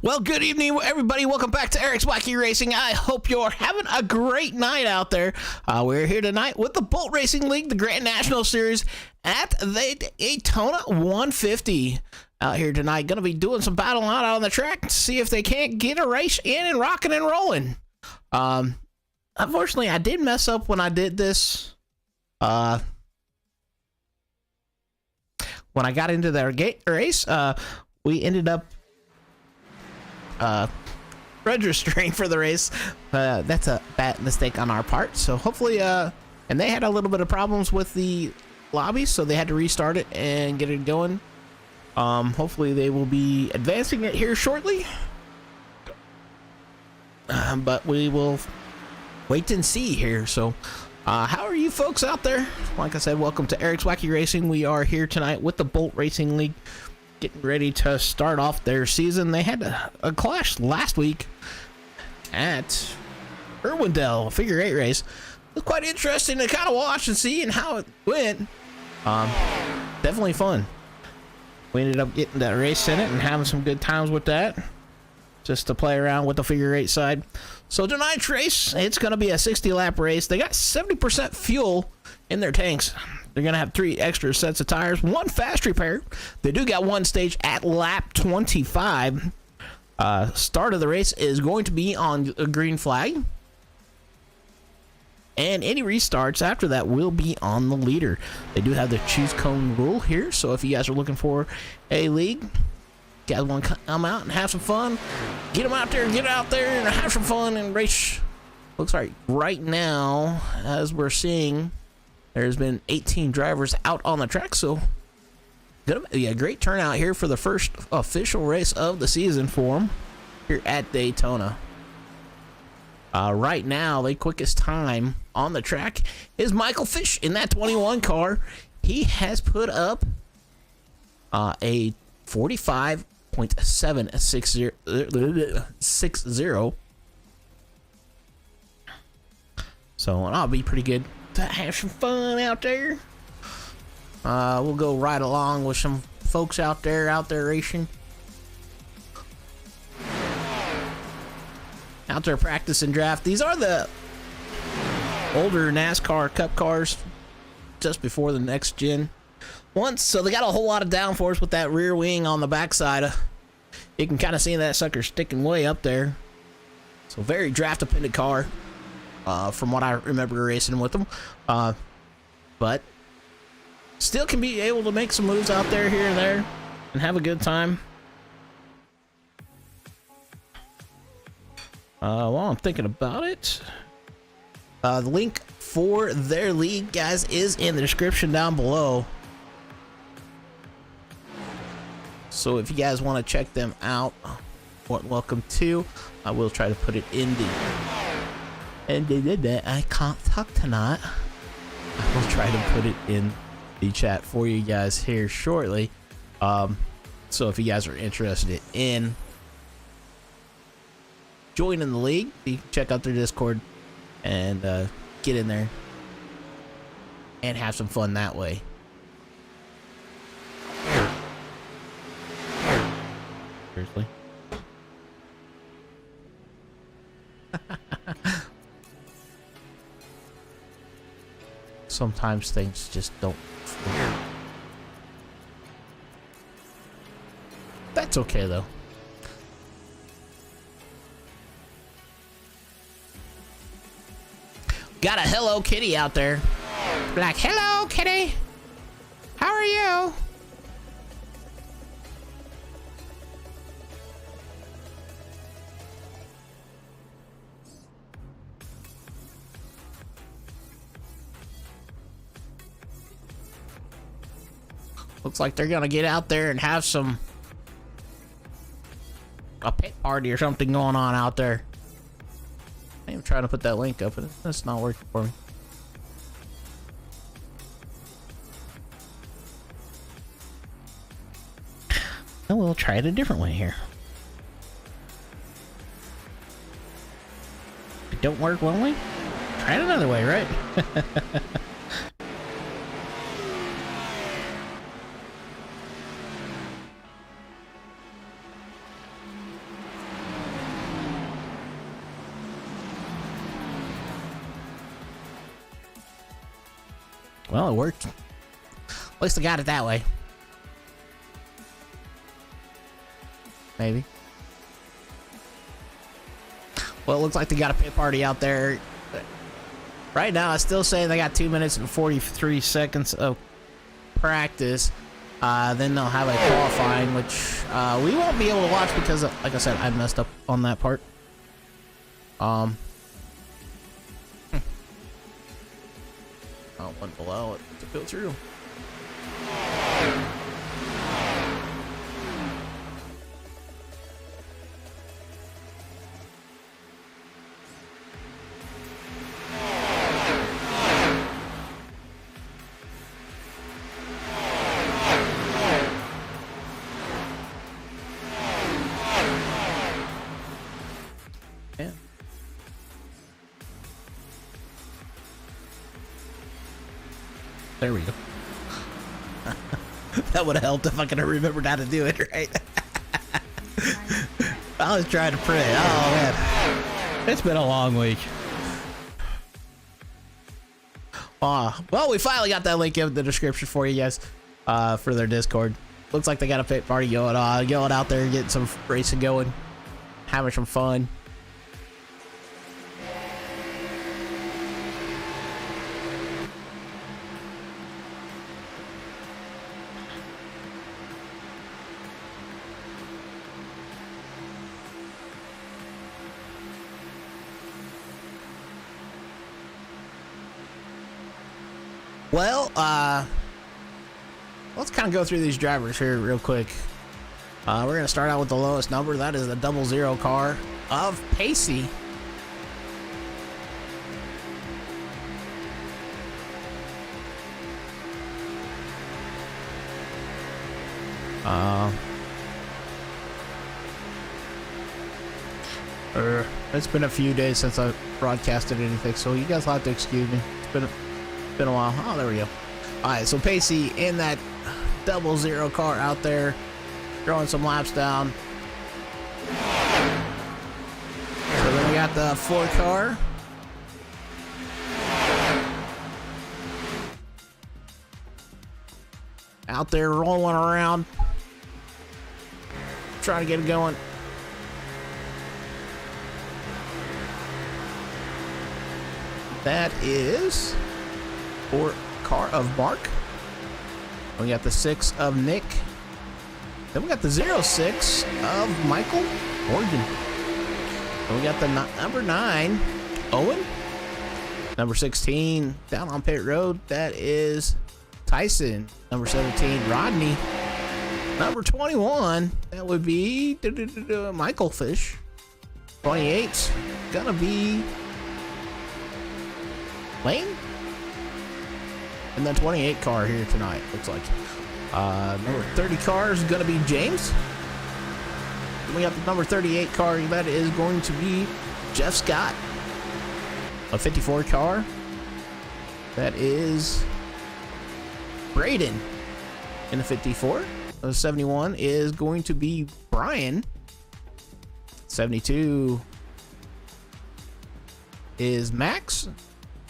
Well, good evening, everybody. Welcome back to Eric's Wacky Racing. I hope you're having a great night out there. We're here tonight with the Bolt Racing League, the Grand National Series at the Daytona 150. Out here tonight, going to be doing some battling out on the track to see if they can't get a race in and rocking and rolling. Unfortunately, I did mess up when I did this. When I got into the race, we ended up registering for the race. That's a bad mistake on our part, so hopefully and they had a little bit of problems with the lobby, so they had to restart it and get it going. Hopefully they will be advancing it here shortly, but we will wait and see here. So how are you folks out there? Like I said, welcome to Eric's Wacky Racing. We are here tonight with the Bolt Racing League, getting ready to start off their season. They had a clash last week at Irwindale, a figure 8 race. It was quite interesting to kind of watch and see and how it went. Definitely fun. We ended up getting that race in it and having some good times with that, just to play around with the figure 8 side. So tonight's race, it's going to be a 60 lap race. They got 70% fuel in their tanks. They're going to have 3 extra sets of tires, 1 fast repair. They do got 1 stage at lap 25. Start of the race is going to be on a green flag, and any restarts after that will be on the leader. They do have the choose cone rule here, so if you guys are looking for a league, you guys want to come out and have some fun, get them out there, get out there and have some fun and race. Looks like right now, as we're seeing, there's been 18 drivers out on the track, so gonna be a great turnout here for the first official race of the season for them here at Daytona. Right now, the quickest time on the track is Michael Fish in that 21 car. He has put up a 45.760. So that'll be pretty good to have some fun out there. We'll go right along with some folks out there racing, out there practicing draft. These are the older NASCAR Cup cars, just before the next gen ones. So they got a whole lot of downforce with that rear wing on the backside. You can kind of see that sucker sticking way up there. So very draft dependent car, from what I remember racing with them. But still can be able to make some moves out there here and there and have a good time. While I'm thinking about it, the link for their league, guys, is in the description down below. So if you guys want to check them out, welcome to. I will try to put it in the... And they did that. I can't talk tonight. I will try to put it in the chat for you guys here shortly. So if you guys are interested in joining the league, you can check out their Discord and get in there and have some fun that way. Seriously. Sometimes things just don't flow. That's okay though. Got a Hello Kitty out there. Like, hello Kitty, how are you? Looks like they're gonna get out there and have a pit party or something going on out there. I'm trying to put that link up, and it's not working for me. Well, we'll try it a different way here. If it don't work one way, try it another way, right? Well, it worked. At least I got it that way. Maybe. Well, it looks like they got a pit party out there. Right now, I still say they got 2 minutes and 43 seconds of practice. Then they'll have a qualifying, which we won't be able to watch because, like I said, I messed up on that part. Oh, one below it to go through. Yeah. There we go. That would have helped if I could have remembered how to do it, right? I was trying to pray. Oh, man. It's been a long week. Well, we finally got that link in the description for you guys for their Discord. Looks like they got a pit party going out there, getting some racing going, having some fun. Well, let's kind of go through these drivers here real quick. We're going to start out with the lowest number. That is the 00 car of Pacey. It's been a few days since I broadcasted anything, so you guys will have to excuse me. It's been a while. Oh, there we go. All right, so Pacey in that 00 car out there, throwing some laps down. So then we got the 4 car. Out there rolling around, trying to get it going. That is 4 car of Mark. We got the 6 of Nick. Then we got the 06 of Michael Morgan. And we got the number 9, Owen. Number 16, down on pit road, that is Tyson. Number 17, Rodney. Number 21, that would be Michael Fish. 28, gonna be Lane. And the 28 car here tonight, looks like. Number 30 car is going to be James. We got the number 38 car, that is going to be Jeff Scott. A 54 car, that is Braden in the 54. The 71 is going to be Brian. 72 is Max.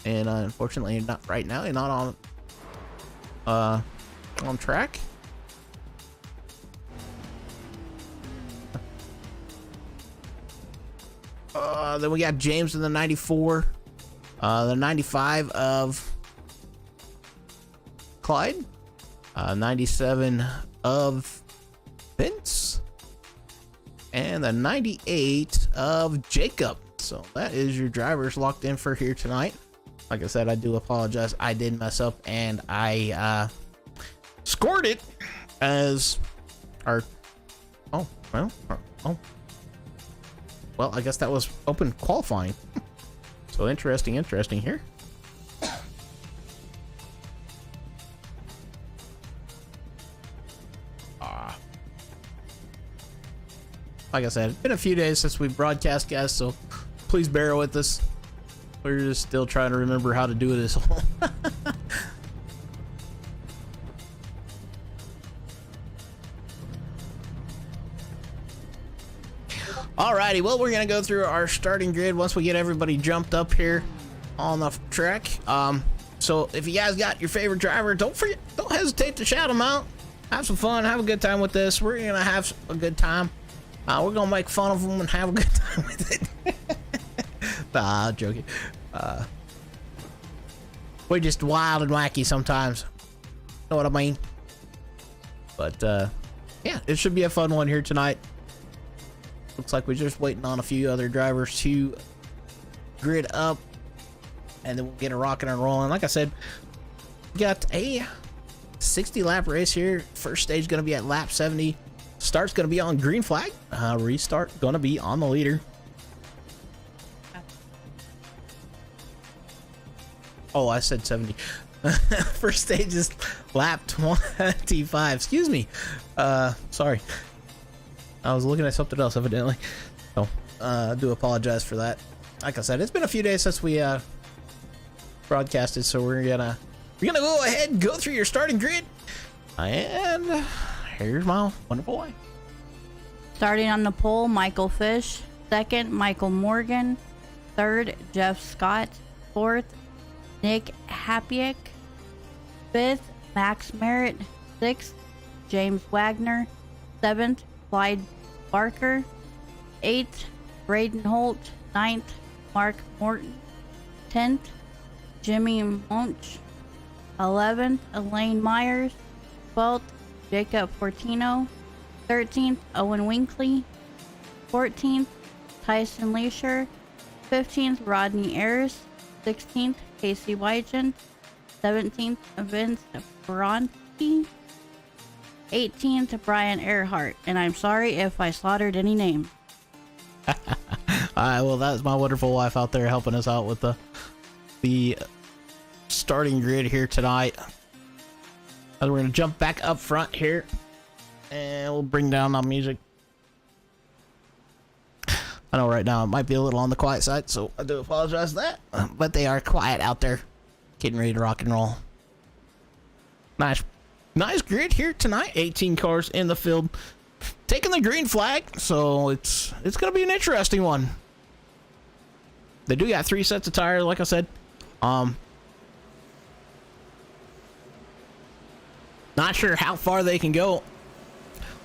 And unfortunately, not right now. You're not on track. Then we got James in the 94, the 95 of Clyde, 97 of Vince, and the 98 of Jacob. So that is your drivers locked in for here tonight. Like I said, I do apologize. I did mess up, and I scored it as our... Oh, well, I guess that was open qualifying. So interesting here. Like I said, it's been a few days since we broadcast, guys, so please bear with us. We're just still trying to remember how to do this whole. Alrighty, well, we're gonna go through our starting grid once we get everybody jumped up here on the track. So if you guys got your favorite driver, don't hesitate to shout them out. Have some fun, have a good time with this. We're gonna have a good time. We're gonna make fun of them and have a good time with it. Nah, I'm joking. We're just wild and wacky sometimes. Know what I mean? But yeah, it should be a fun one here tonight. Looks like we're just waiting on a few other drivers to grid up, and then we'll get a rocking and rolling. Like I said, we got a 60 lap race here. First stage gonna be at lap 70. Start's gonna be on green flag. Restart gonna be on the leader. Oh, I said 70. First stage is lap 25. Excuse me. Sorry. I was looking at something else evidently. So, I do apologize for that. Like I said, it's been a few days since we broadcasted, so we're gonna go ahead and go through your starting grid. And here's my wonderful wife. Starting on the pole, Michael Fish. Second, Michael Morgan. Third, Jeff Scott. Fourth, Nick Hapiek. Fifth, Max Merritt. Sixth, James Wagner. Seventh, Clyde Barker. Eighth, Braden Holt. Ninth, Mark Morton. 10th, Jimmy Munch. 11th, Elaine Myers. 12th, Jacob Fortino. 13th, Owen Winkley. 14th, Tyson Leisure. 15th, Rodney Ayers. 16th, Casey Wygen. 17th, Vince Bronte. 18th, Brian Earhart. And I'm sorry if I slaughtered any name. Alright, well, that's my wonderful wife out there helping us out with the starting grid here tonight. And we're going to jump back up front here, and we'll bring down our music. I know right now it might be a little on the quiet side, so I do apologize for that. But they are quiet out there, getting ready to rock and roll. Nice grid here tonight. 18 cars in the field, taking the green flag, so it's going to be an interesting one. They do got 3 sets of tires, like I said. Not sure how far they can go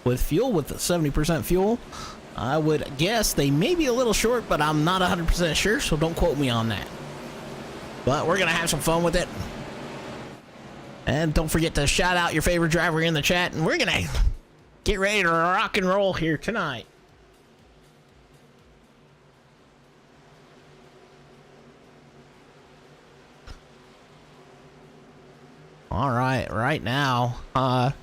with fuel, with the 70% fuel. I would guess they may be a little short, but I'm not 100% sure, so don't quote me on that. But we're going to have some fun with it. And don't forget to shout out your favorite driver in the chat, and we're going to get ready to rock and roll here tonight. All right, right now, some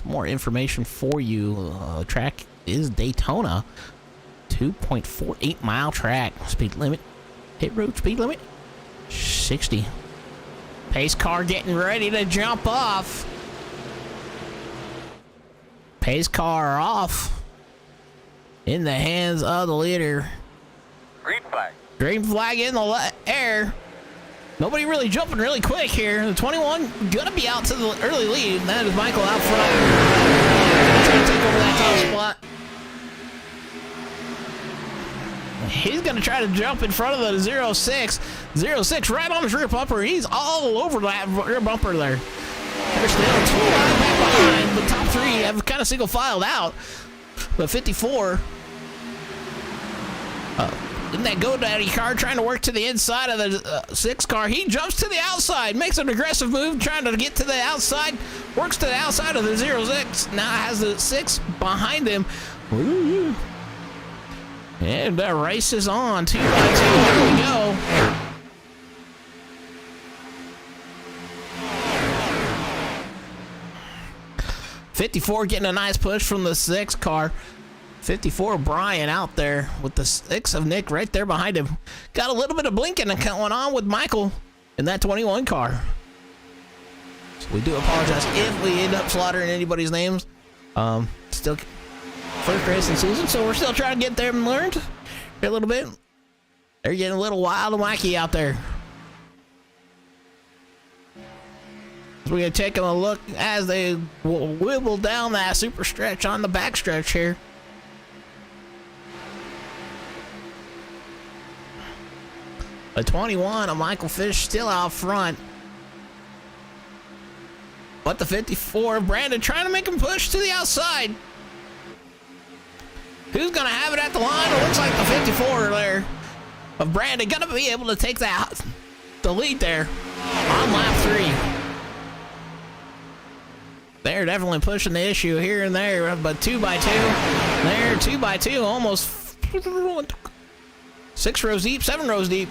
more information for you. Track is Daytona, 2.48 mile track. Speed limit, hit road speed limit, 60. Pace car getting ready to jump off. Pace car off in the hands of the leader. Green flag. Green flag in the air. Nobody really jumping really quick here. The 21 gonna be out to the early lead. That is Michael out front. Trying to take over that top spot. He's gonna try to jump in front of the 06. 06 right on his rear bumper. He's all over that rear bumper there. There's still 2 right back behind. The top 3 have kind of single filed out. But 54. In that GoDaddy car, trying to work to the inside of the 6 car. He jumps to the outside, makes an aggressive move, trying to get to the outside, works to the outside of the 06. Now has the 6 behind him. Ooh. And the race is on, 2 by 2. Here we go. '54 getting a nice push from the 6 car. 54 Brian out there with the 6 of Nick right there behind him. Got a little bit of blinking going on with Michael in that 21 car. So we do apologize if we end up slaughtering anybody's names. Still first race of the season, so we're still trying to get there and learn a little bit. They're getting a little wild and wacky out there. So we're going to take a look as they wibble down that super stretch on the back stretch here. A 21 of Michael Fish still out front. But the 54, Brandon trying to make him push to the outside. Who's going to have it at the line? It looks like the 54 there of Brandon going to be able to take the lead there on lap 3. They're definitely pushing the issue here and there, but 2 by 2. There, 2 by 2, almost 6 rows deep, 7 rows deep.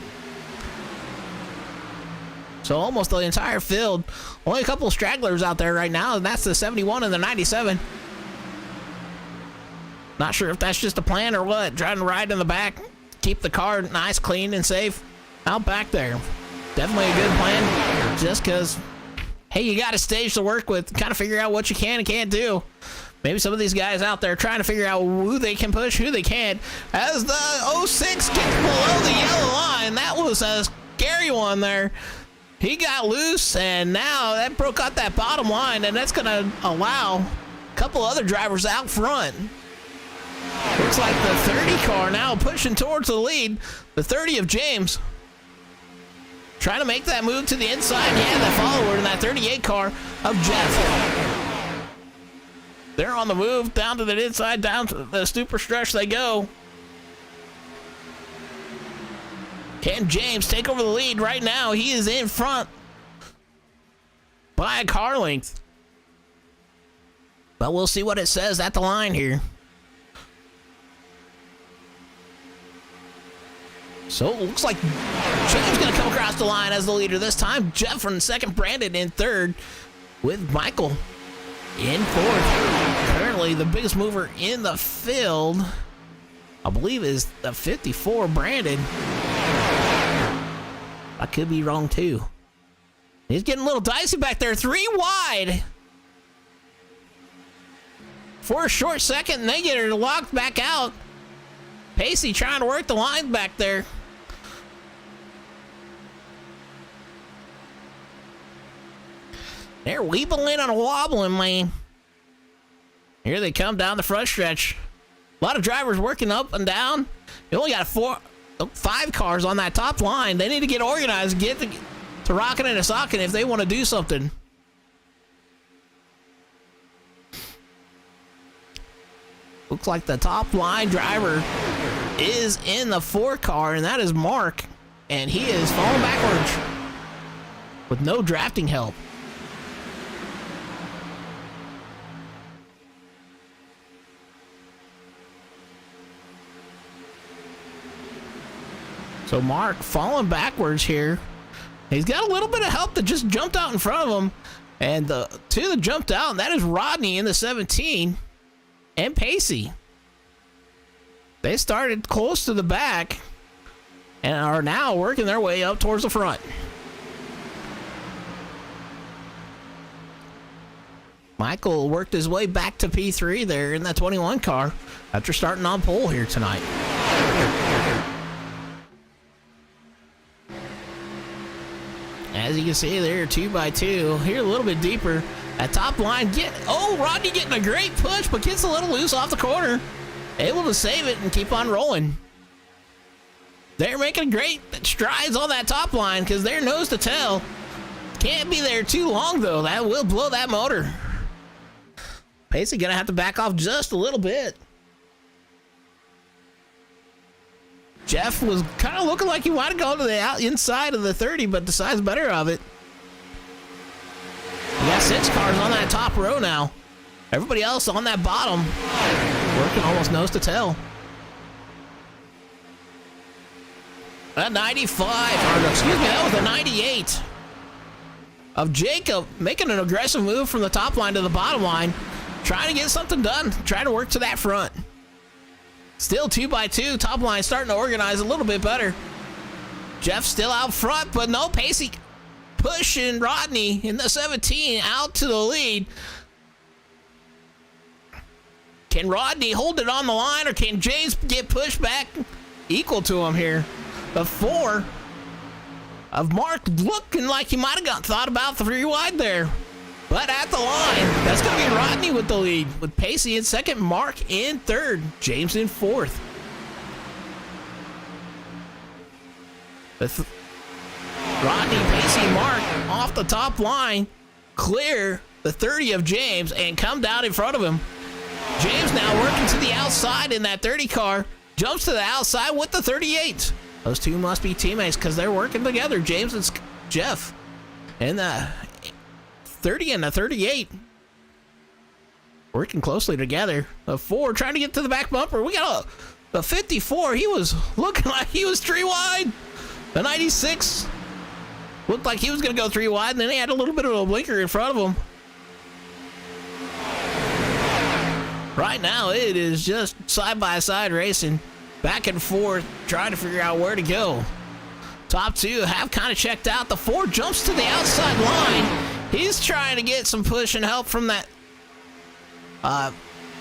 So almost the entire field. Only a couple stragglers out there right now, and that's the 71 and the 97. Not sure if that's just a plan or what. Trying to ride in the back, keep the car nice, clean, and safe out back there. Definitely a good plan, just because, hey, you got a stage to work with, kind of figure out what you can and can't do. Maybe some of these guys out there trying to figure out who they can push, who they can't. As the 06 gets below the yellow line, that was a scary one there. He got loose, and now that broke out that bottom line, and that's going to allow a couple other drivers out front. Looks like the 30 car now pushing towards the lead. The 30 of James. Trying to make that move to the inside. Yeah, that follower in that 38 car of Jeff. They're on the move down to the inside, down to the super stretch they go. Can James take over the lead right now? He is in front by a car length. But we'll see what it says at the line here. So it looks like James going to come across the line as the leader this time. Jeff in second, Brandon in third, with Michael in fourth. Currently the biggest mover in the field, I believe, is the 54, Brandon. I could be wrong too. He's getting a little dicey back there. 3 wide. For a short second, and they get her locked back out. Pacey trying to work the line back there. They're weebling and wobbling, man. Here they come down the front stretch. A lot of drivers working up and down. You only got 5 cars on that top line. They need to get organized, get to rocking and a socking if they want to do something. Looks like the top line driver is in the 4 car, and that is Mark, and he is falling backwards with no drafting help. So Mark falling backwards here. He's got a little bit of help that just jumped out in front of him. And the 2 that jumped out, and that is Rodney in the 17 and Pacey. They started close to the back and are now working their way up towards the front. Michael worked his way back to P3 there in that 21 car after starting on pole here tonight. As you can see there, 2 by 2. Here a little bit deeper. At top line, Rodney getting a great push, but gets a little loose off the corner. Able to save it and keep on rolling. They're making great strides on that top line because they're nose to tail. Can't be there too long, though. That will blow that motor. Pacey going to have to back off just a little bit. Jeff was kind of looking like he wanted to go to the inside of the 30, but decides better of it. You got 6 cars on that top row now. Everybody else on that bottom working almost nose to tail. That 95, or excuse me, that was the 98 of Jacob making an aggressive move from the top line to the bottom line, trying to get something done, trying to work to that front. Still 2 by 2, top line starting to organize a little bit better. Jeff still out front, but no, Pacey pushing Rodney in the 17 out to the lead. Can Rodney hold it on the line, or can James get pushed back equal to him here? The 4 of Mark looking like he might have thought about the 3 wide there. But at the line, that's going to be Rodney with the lead, with Pacey in second, Mark in third, James in fourth. Rodney, Pacey, Mark off the top line, clear the 30 of James and come down in front of him. James now working to the outside in that 30 car. Jumps to the outside with the 38. Those two must be teammates because they're working together. James and Jeff. And the 30 and the 38. Working closely together. The 4 trying to get to the back bumper. We got the 54. He was looking like he was 3 wide. The 96 looked like he was going to go 3 wide. And then he had a little bit of a blinker in front of him. Right now, it is just side-by-side racing, back and forth, trying to figure out where to go. Top 2 have kind of checked out. The 4 jumps to the outside line. He's trying to get some push and help from that.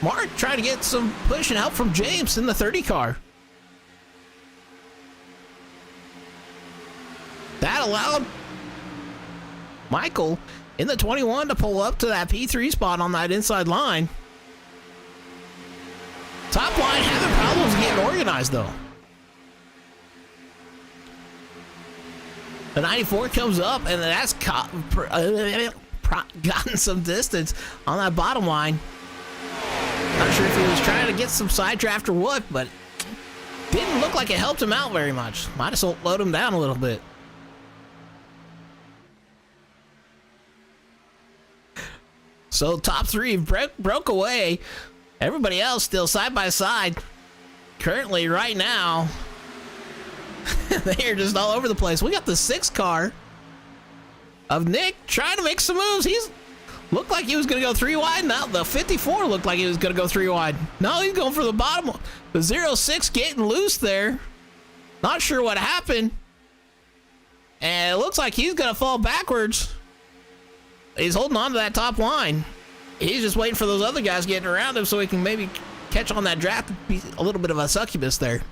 Mark trying to get some push and help from James in the 30 car. That allowed Michael in the 21 to pull up to that P3 spot on that inside line. Top line having problems getting organized, though. The 94 comes up, and that's gotten some distance on that bottom line. Not sure if he was trying to get some side draft or what, but didn't look like it helped him out very much. Might have slowed him down a little bit. So top 3 broke away. Everybody else still side by side. Currently, right now, they're just all over the place. We got the 6 car of Nick trying to make some moves. He's looked like he was going to go 3 wide. Now the 54 looked like he was going to go 3 wide. No, he's going for the bottom one. The 06 getting loose there. Not sure what happened. And it looks like he's going to fall backwards. He's holding on to that top line. He's just waiting for those other guys getting around him so he can maybe catch on that draft. Be a little bit of a succubus there.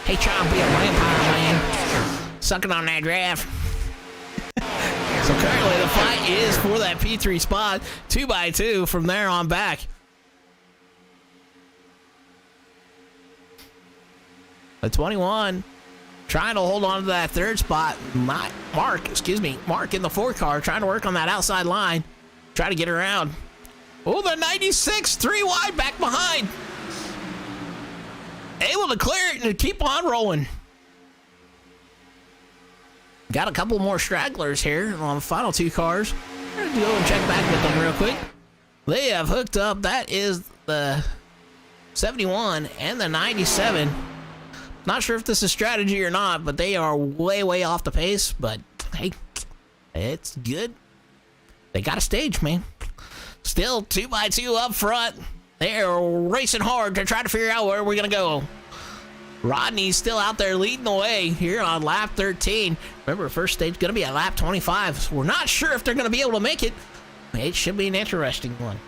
Hey, trying to be a vampire, man. Sucking on that draft. So currently the fight is for that P3 spot. 2x2 from there on back. The 21 trying to hold on to that 3rd spot. Mark in the 4 car trying to work on that outside line. Try to get around. Oh, the 96, 3 wide back behind. Able to clear it and keep on rolling. Got a couple more stragglers here on the final 2 cars. I'm going to go and check back with them real quick. They have hooked up. That is the 71 and the 97. Not sure if this is strategy or not, but they are way off the pace. But hey, it's good. They got a stage, man. Still 2x2 up front. They're racing hard to try to figure out where we're going to go. Rodney's still out there leading the way here on lap 13. Remember, first stage going to be at lap 25. So we're not sure if they're going to be able to make it. It should be an interesting one.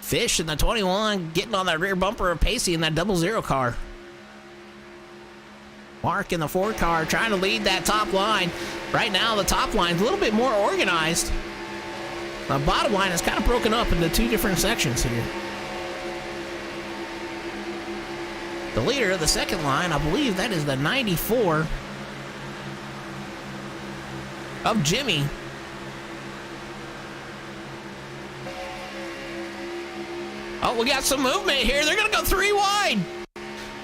Fish in the 21 getting on that rear bumper of Pacey in that 00 car. Mark in the 4 car trying to lead that top line. Right now, the top line's a little bit more organized. The bottom line is kind of broken up into 2 different sections here. The leader of the 2nd line, I believe that is the 94 of Jimmy. Oh, we got some movement here. They're going to go 3 wide.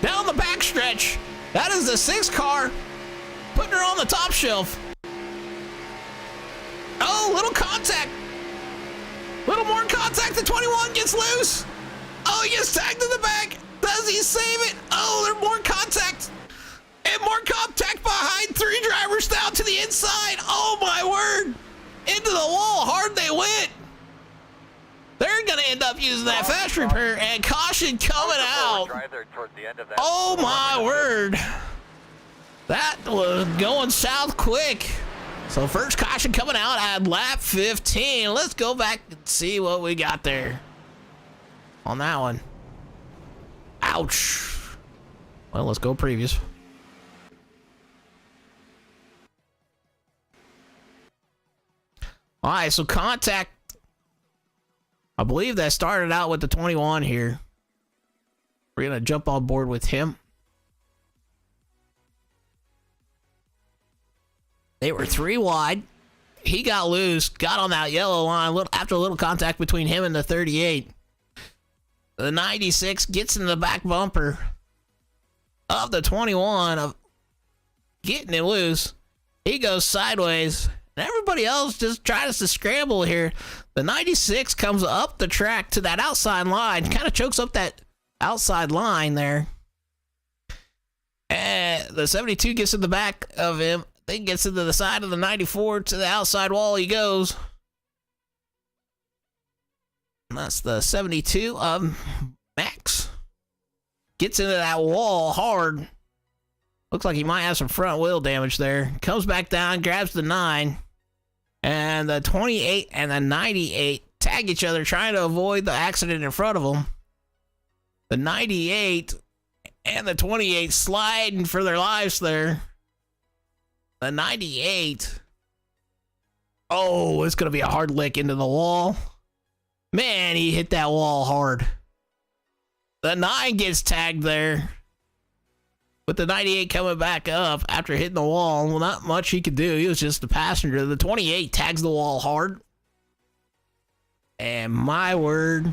Down the backstretch. That is the 6 car. Putting her on the top shelf. Oh, little contact. Little more contact. The 21 gets loose. Oh, he gets tagged in the back. Does he save it? Oh, there's more contact. And more contact behind 3 drivers down to the inside. Oh, my word. Into the wall. Hard they went. They're going to end up using that fast repair, and caution coming out. Oh, my word. That was going south quick. So first caution coming out at lap 15. Let's go back and see what we got there on that one. Ouch. Well, let's go previous. All right, so contact. I believe that started out with the 21 here. We're going to jump on board with him. They were 3 wide. He got loose, got on that yellow line after a little contact between him and the 38. The 96 gets in the back bumper of the 21 of getting it loose. He goes sideways, and everybody else just tries to scramble here. The 96 comes up the track to that outside line, kind of chokes up that outside line there. And the 72 gets in the back of him. Then gets into the side of the 94 to the outside wall he goes. And that's the 72 of Max. Gets into that wall hard. Looks like he might have some front wheel damage there. Comes back down, grabs the 9. And the 28 and the 98 tag each other, trying to avoid the accident in front of them. The 98 and the 28 sliding for their lives there. The 98. Oh, it's going to be a hard lick into the wall. Man, he hit that wall hard. The 9 gets tagged there. With the 98 coming back up after hitting the wall. Well, not much he could do. He was just a passenger. The 28 tags the wall hard. And my word.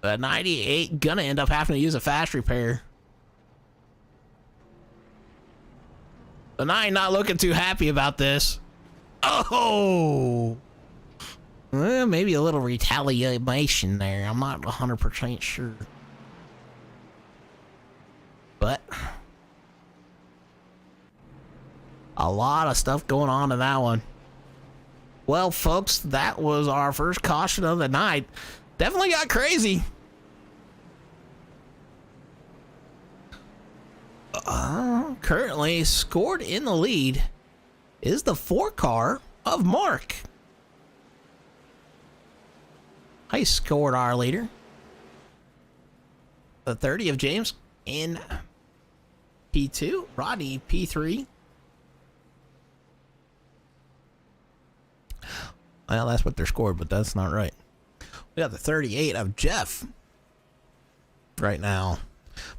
The 98 gonna end up having to use a fast repair. The 9 not looking too happy about this. Oh! Well, maybe a little retaliation there. I'm not 100% sure. But a lot of stuff going on in that one. Well, folks, that was our first caution of the night. Definitely got crazy. Currently scored in the lead is the 4 car of Mark. He scored our leader. The 30 of James in P2. Rodney P3. Well, that's what they're scored, but that's not right. We got the 38 of Jeff right now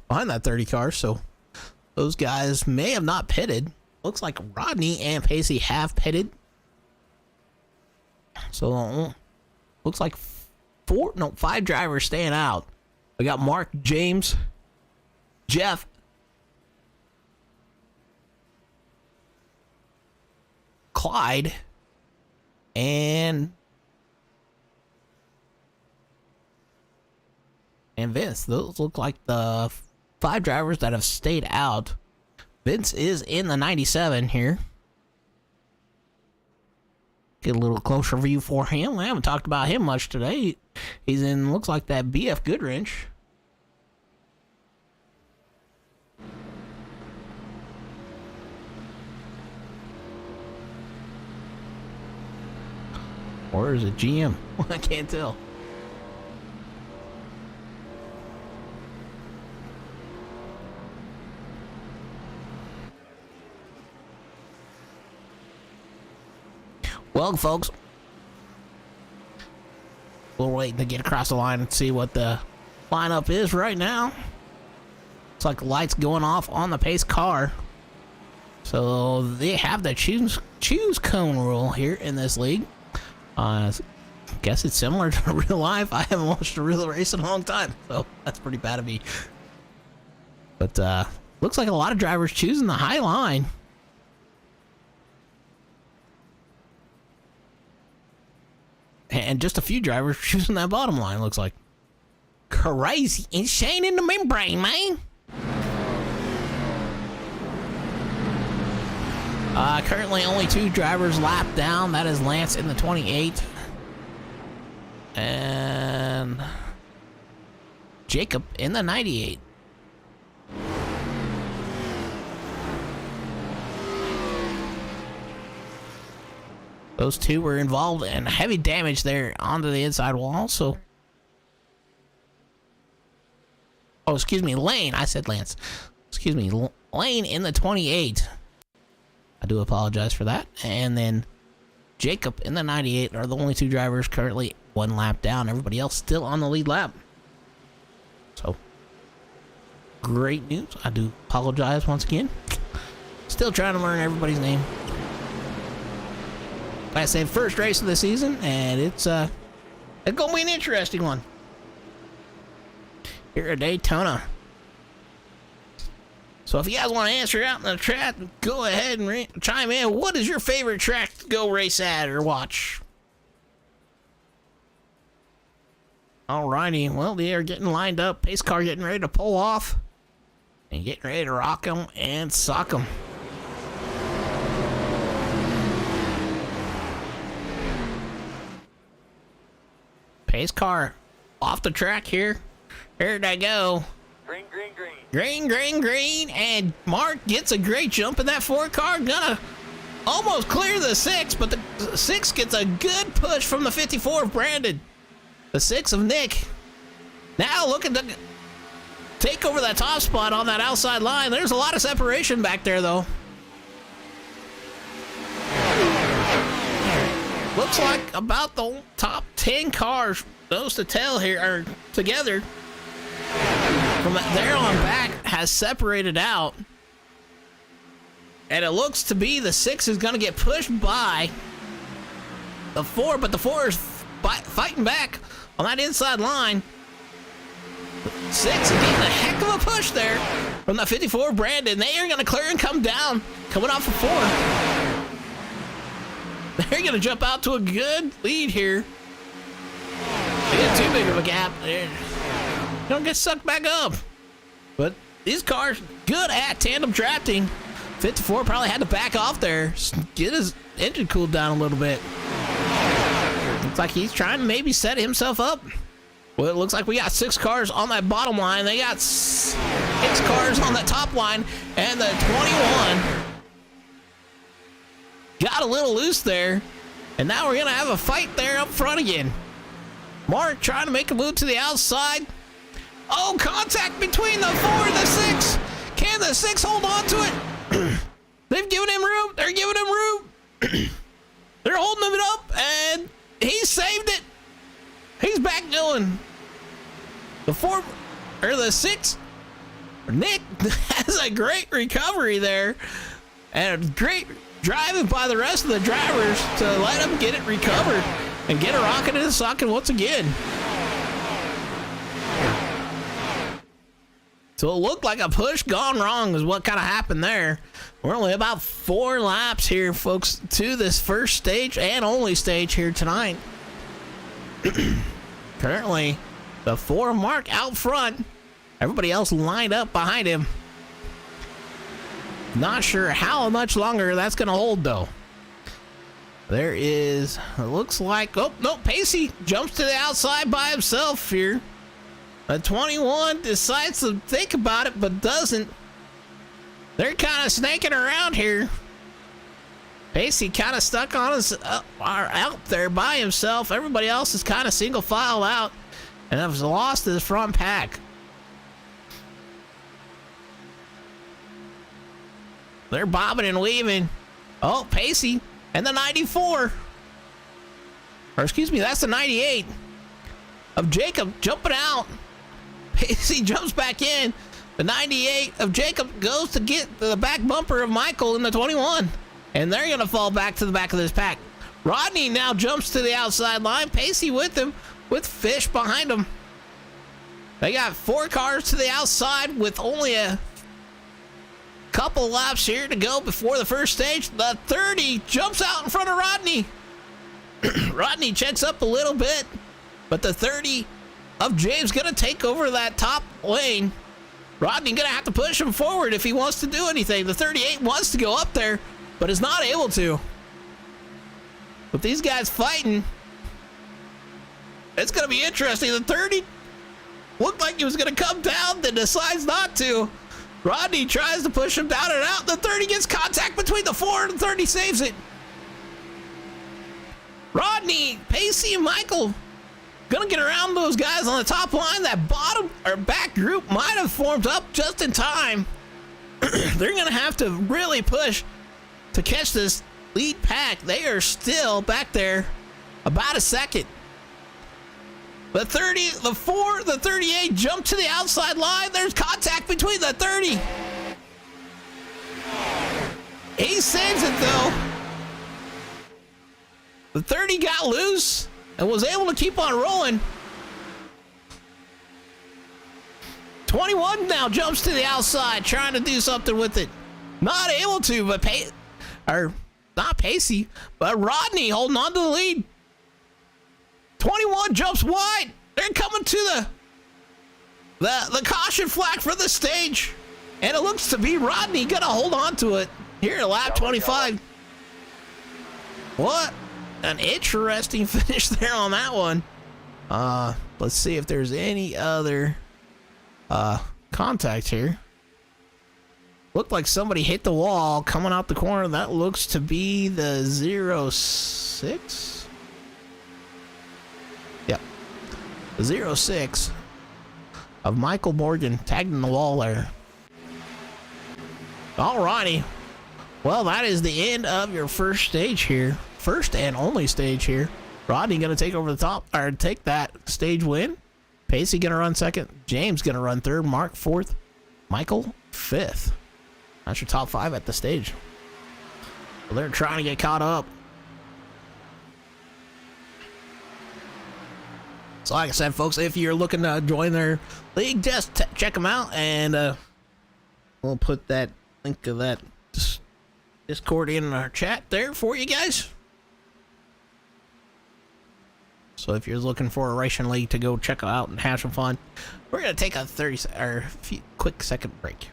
behind that 30 car, so those guys may have not pitted. Looks like Rodney and Pacey have pitted. So looks like 5 drivers staying out. We got Mark, James, Jeff, Clyde, and Vince. Those look like the 5 drivers that have stayed out. Vince is in the 97 here. Get a little closer view for him. I haven't talked about him much today. He's in, looks like that BF Goodwrench. Or is it GM? I can't tell. Well, folks, we're waiting to get across the line and see what the lineup is right now. It's like lights going off on the pace car. So they have the choose cone rule here in this league. I guess it's similar to real life. I haven't watched a real race in a long time, so that's pretty bad of me. But looks like a lot of drivers choosing the high line. And just a few drivers choosing that bottom line, looks like. Crazy. Insane in the membrane, man. Currently only 2 drivers lapped down. That is Lance in the 28. And Jacob in the 98. Those 2 were involved in heavy damage there onto the inside wall, so... Oh, excuse me, Lane. I said Lance. Excuse me, Lane in the 28. I do apologize for that. And then Jacob in the 98 are the only 2 drivers currently 1 lap down. Everybody else still on the lead lap. So, great news. I do apologize once again. Still trying to learn everybody's name. Like I said, first race of the season, and it's gonna be an interesting one here at Daytona. So if you guys want to answer out in the chat, go ahead and chime in. What is your favorite track to go race at or watch? Alrighty, well, they are getting lined up. Pace car getting ready to pull off. And getting ready to rock them and sock them. Pace car off the track here. Here they go. Green, green, green. Green, green, green. And Mark gets a great jump in that 4 car. Gonna almost clear the 6, but the 6 gets a good push from the 54 of Brandon. The 6 of Nick. Now looking to take over that top spot on that outside line. There's a lot of separation back there, though. Looks like about the top 10 cars, those to tell here, are together. From there on back has separated out. And it looks to be the 6 is going to get pushed by the 4, but the 4 is fighting back on that inside line. 6 is getting a heck of a push there from the 54 Brandon. They are going to clear and come down, coming off of 4. They're going to jump out to a good lead here. They get too big of a gap there. Don't get sucked back up. But these cars good at tandem drafting. 54 probably had to back off there, get his engine cooled down a little bit. Looks like he's trying to maybe set himself up. Well, it looks like we got 6 cars on that bottom line. They got 6 cars on the top line, and the 21 got a little loose there. And now we're gonna have a fight there up front again. Mark trying to make a move to the outside. Oh, contact between the 4 and the 6. Can the 6 hold on to it? They've given him room. They're giving him room. They're holding him up, and he saved it. He's back going. The 4 or the 6. Nick has a great recovery there, and great driving by the rest of the drivers to let him get it recovered and get it rocking and socking once again. So it looked like a push gone wrong is what kind of happened there. We're only about 4 laps here, folks, to this first stage and only stage here tonight. Currently, the 4 Mark out front. Everybody else lined up behind him. Not sure how much longer that's going to hold, though. There is, it looks like, oh, no, Pacey jumps to the outside by himself here. The 21 decides to think about it, but doesn't. They're kind of snaking around here. Pacey kind of stuck on his out there by himself. Everybody else is kind of single file out and has lost his front pack. They're bobbing and weaving. Oh, Pacey and the 94. Or excuse me, that's the 98 of Jacob jumping out. Pacey jumps back in. The 98 of Jacob goes to get the back bumper of Michael in the 21. And they're going to fall back to the back of this pack. Rodney now jumps to the outside line. Pacey with him, with Fish behind him. They got 4 cars to the outside with only a couple laps here to go before the first stage. The 30 jumps out in front of Rodney. Rodney checks up a little bit, but the 30 of James gonna take over that top lane. Rodney gonna have to push him forward if he wants to do anything. The 38 wants to go up there, but is not able to. With these guys fighting, it's gonna be interesting. The 30 looked like he was gonna come down, then decides not to. Rodney tries to push him down and out. The 30 gets contact between the 4 and the 30 saves it. Rodney, Pacey, and Michael gonna get around those guys on the top line. That bottom or back group might have formed up just in time. They're gonna have to really push to catch this lead pack. They are still back there about a second. The 30, the 4, the 38 jump to the outside line. There's contact between the 30. He saves it though. The 30 got loose and was able to keep on rolling. 21 now jumps to the outside, trying to do something with it. Not able to, but not Pacey, but Rodney holding on to the lead. 21 jumps wide. They're coming to the caution flag for the stage. And it looks to be Rodney gonna hold on to it here at lap 25. What an interesting finish there on that one. Let's see if there's any other contact here. Looked like somebody hit the wall coming out the corner. That looks to be the 06. Yep. The 06 of Michael Morgan tagged in the wall there. Alrighty. Well, that is the end of your first stage here. First and only stage here. Rodney going to take over the top, or take that stage win. Pacey going to run second. James going to run third. Mark fourth. Michael fifth. That's your top 5 at the stage. Well, they're trying to get caught up. So like I said, folks, if you're looking to join their league, just check them out. And we'll put that link of that Discord in our chat there for you guys. So if you're looking for a racing league to go check out and have some fun, we're going to take a quick second break.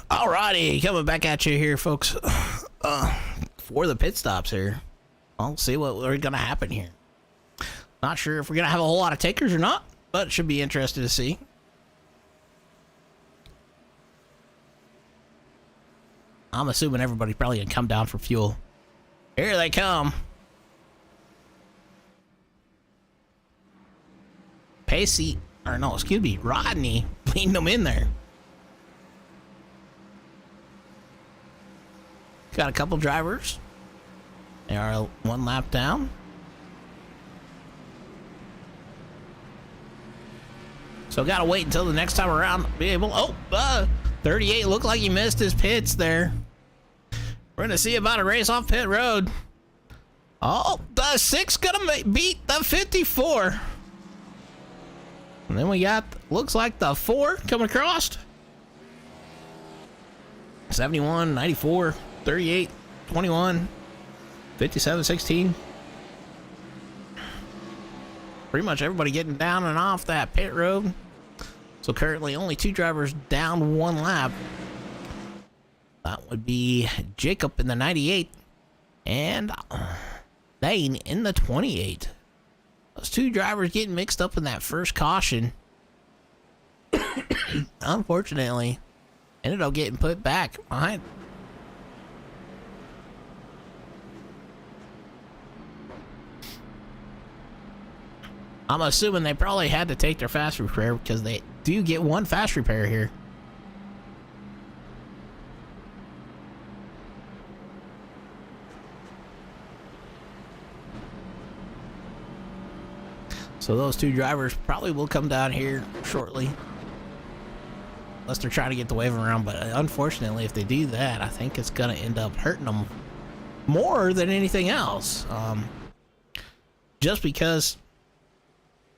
Alrighty, coming back at you here, folks. For the pit stops here. I'll see what's gonna happen here. Not sure if we're gonna have a whole lot of takers or not, but it should be interesting to see. I'm assuming everybody's probably gonna come down for fuel. Here they come. Pacey, or no, excuse me, Rodney leading them in there. Got a couple drivers. They are 1 lap down. So gotta wait until the next time around to be able. 38 looked like he missed his pits there. We're gonna see about a race off pit road. Oh, the 6 gonna beat the 54. And then we got, looks like the 4 coming across. 71, 94. 38, 21, 57, 16. Pretty much everybody getting down and off that pit road. So currently only 2 drivers down 1 lap. That would be Jacob in the 98 and Dane in the 28. Those 2 drivers getting mixed up in that first caution. Unfortunately, ended up getting put back behind. I'm assuming they probably had to take their fast repair because they do get 1 fast repair here. So those 2 drivers probably will come down here shortly. Unless they're trying to get the wave around. But unfortunately, if they do that, I think it's going to end up hurting them more than anything else. Just because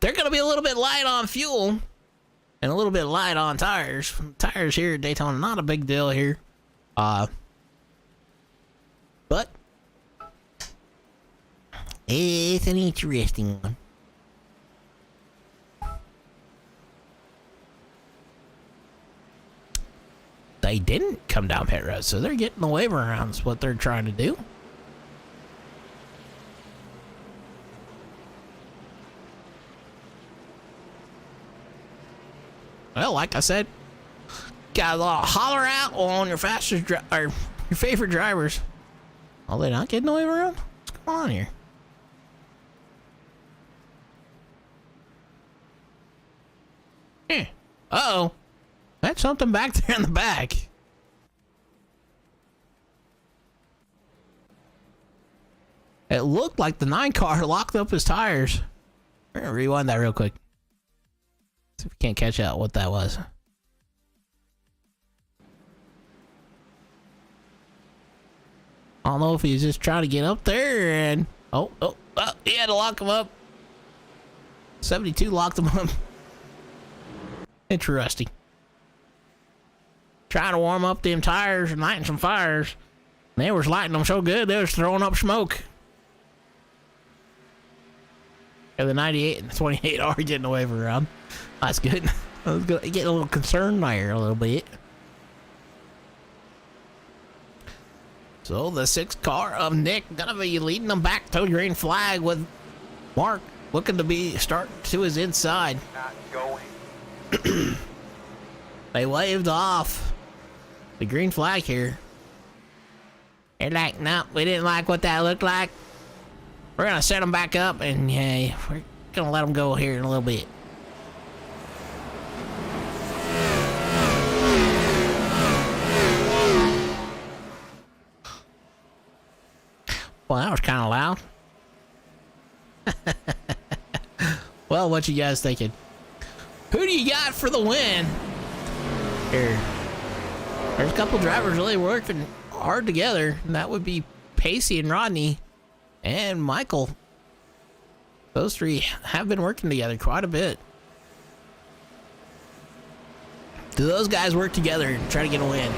they're going to be a little bit light on fuel and a little bit light on tires. Tires here at Daytona, not a big deal here. But it's an interesting one. They didn't come down pit road, so they're getting the wave around is what they're trying to do. Well, like I said, got a little holler out on your fastest or your favorite drivers. Oh, they not getting away around? What's going on here? Uh-oh. That's something back there in the back. It looked like the 9 car locked up his tires. We're gonna rewind that real quick. See if we can't catch out what that was. I don't know if he's just trying to get up there and... Oh, he had to lock him up. 72 locked him up. Interesting. Trying to warm up them tires and lighting some fires. They was lighting them so good, they was throwing up smoke. And the 98 and the 28 are getting away from around. That's good. I was getting a little concerned there a little bit. So the 6th car of Nick gonna be leading them back to green flag with Mark looking to be start to his inside. Not going. They waved off the green flag here. They're like, no, we didn't like what that looked like. We're gonna set them back up and we're gonna let them go here in a little bit. Well, that was kind of loud. Well, what you guys thinking? Who do you got for the win? Here. There's a couple drivers really working hard together, and that would be Pacey and Rodney and Michael. Those 3 have been working together quite a bit. Do those guys work together and try to get a win?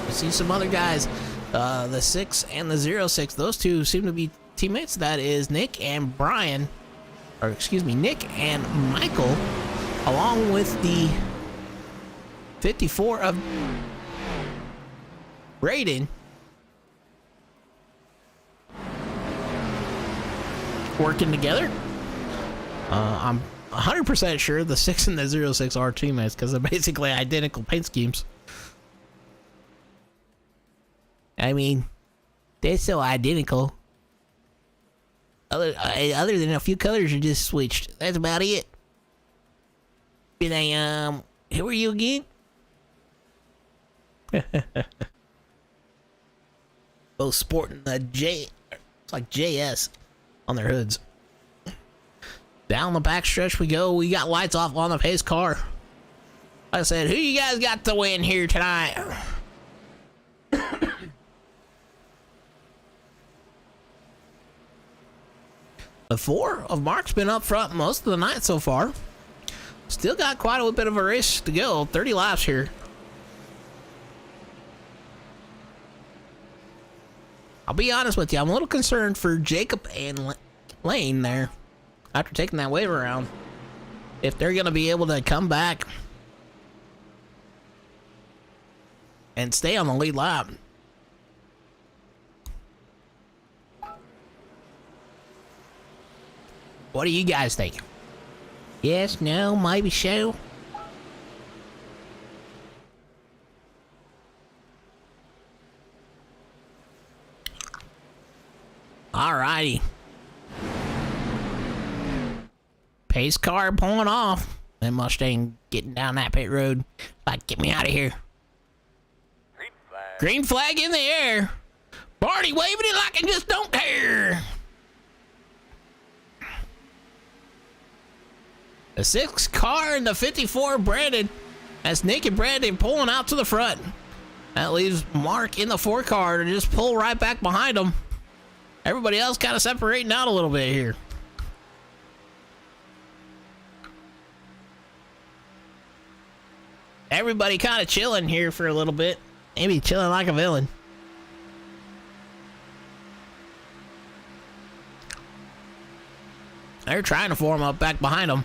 I see some other guys, the 6 and the 06. Those 2 seem to be teammates. That is Nick and Brian, or excuse me, Nick and Michael, along with the 54 of Braden. Working together. I'm 100% sure the 6 and the 06 are teammates because they're basically identical paint schemes. I mean, they're so identical. Other than a few colors are just switched. That's about it. Been a who are you again? Both sporting the J, it's like JS on their hoods. Down the backstretch we go. We got lights off on the pace car. Like I said, who you guys got to win here tonight? The 4 of Mark's been up front most of the night so far. Still got quite a bit of a race to go. 30 laps here. I'll be honest with you. I'm a little concerned for Jacob and Lane there. After taking that wave around. If they're going to be able to come back and stay on the lead lap. What do you guys think? Yes, no, maybe so. Alrighty. Pace car pulling off. That Mustang getting down that pit road. Like, get me out of here. Green flag. Green flag in the air. Barney waving it like I just don't care. The 6 car and the 54 Brandon. That's Nick and Brandon pulling out to the front. That leaves Mark in the 4 car to just pull right back behind them. Everybody else kind of separating out a little bit here. Everybody kind of chilling here for a little bit. Maybe chilling like a villain. They're trying to form up back behind them.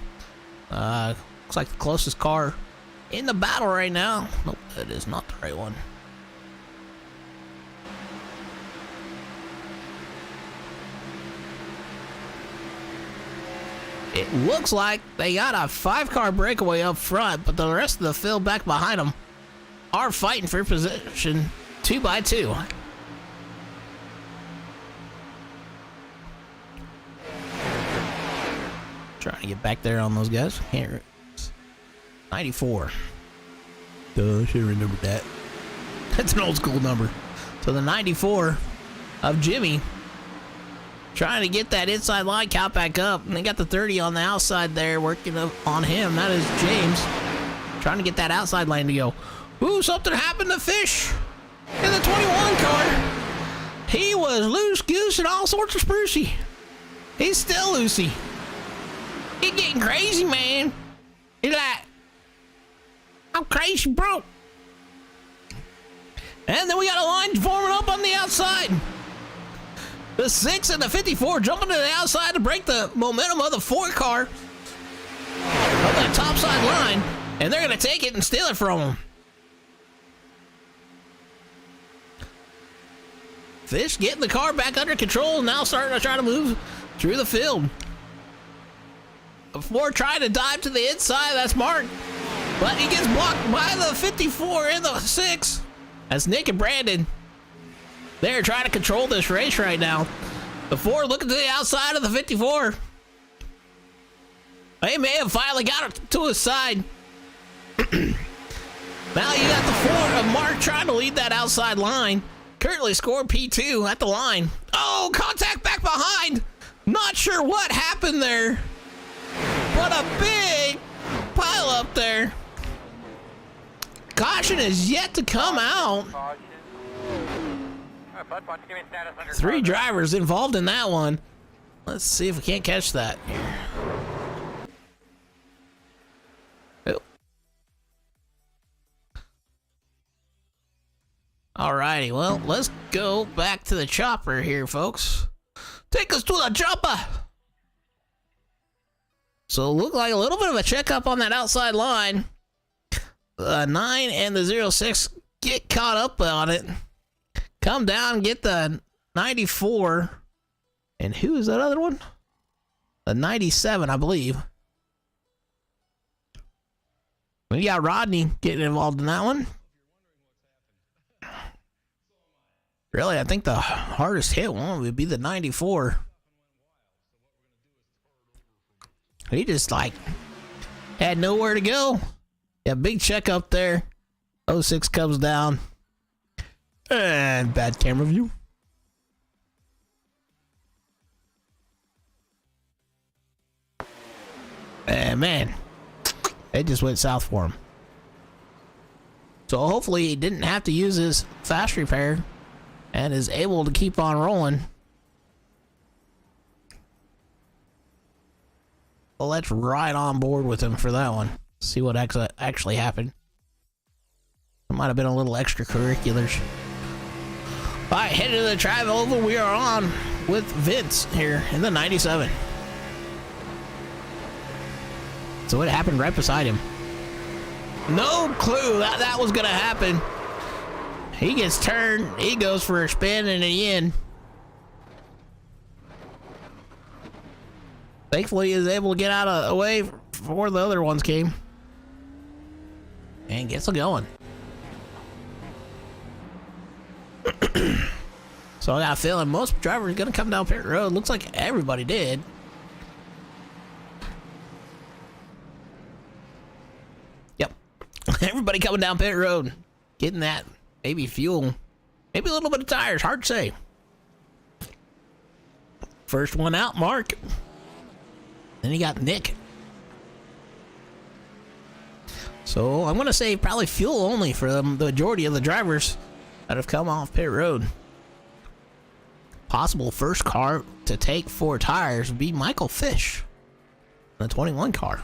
Looks like the closest car in the battle right now. Nope, that is not the right one. It looks like they got a 5-car breakaway up front, but the rest of the field back behind them are fighting for position 2 by 2. Trying to get back there on those guys. Can't. 94. Duh, I should have remembered that. That's an old school number. So the 94 of Jimmy trying to get that inside line count back up. And they got the 30 on the outside there working on him. That is James trying to get that outside lane to go. Ooh, something happened to Fish in the 21 car. He was loose goose and all sorts of sprucey. He's still loosey. He's getting crazy, man. He's like, I'm crazy, bro. And then we got a line forming up on the outside. The 6 and the 54 jumping to the outside to break the momentum of the 4 car on that top side line. And they're going to take it and steal it from them. Fish getting the car back under control, now starting to try to move through the field. Before trying to dive to the inside, that's Mark. But he gets blocked by the 54 and the 6. That's Nick and Brandon. They're trying to control this race right now. The 4 looking to the outside of the 54. They may have finally got it to his side. Now you got the 4 of Mark trying to lead that outside line. Currently scored P2 at the line. Oh, contact back behind. Not sure what happened there. But a big pile up there. Caution is yet to come out. 3 drivers involved in that one. Let's see if we can't catch that. Oh. Alrighty, well, let's go back to the chopper here, folks. Take us to the chopper. So look like a little bit of a checkup on that outside line. The 9 and the 06 get caught up on it. Come down, get the 94. And who is that other one? The 97, I believe. We got Rodney getting involved in that one. Really, I think the hardest hit one would be the 94. He just, like, had nowhere to go. Yeah, big check up there. 06 comes down. And bad camera view. And, man, it just went south for him. So, hopefully, he didn't have to use his fast repair and is able to keep on rolling. Well, let's ride on board with him for that one. See what actually happened. It might have been a little extracurriculars. All right, headed to the drive over. We are on with Vince here in the 97. So what happened right beside him? No clue that was going to happen. He gets turned. He goes for a spin and the end. Thankfully, he is able to get out of the way before the other ones came. And gets it going. So I got a feeling most drivers are going to come down pit road. Looks like everybody did. Yep. Everybody coming down pit road. Getting that. Maybe fuel. Maybe a little bit of tires. Hard to say. First one out, Mark. Then you got Nick. So I'm going to say probably fuel only for the majority of the drivers that have come off pit road. Possible first car to take 4 tires would be Michael Fish. The 21 car.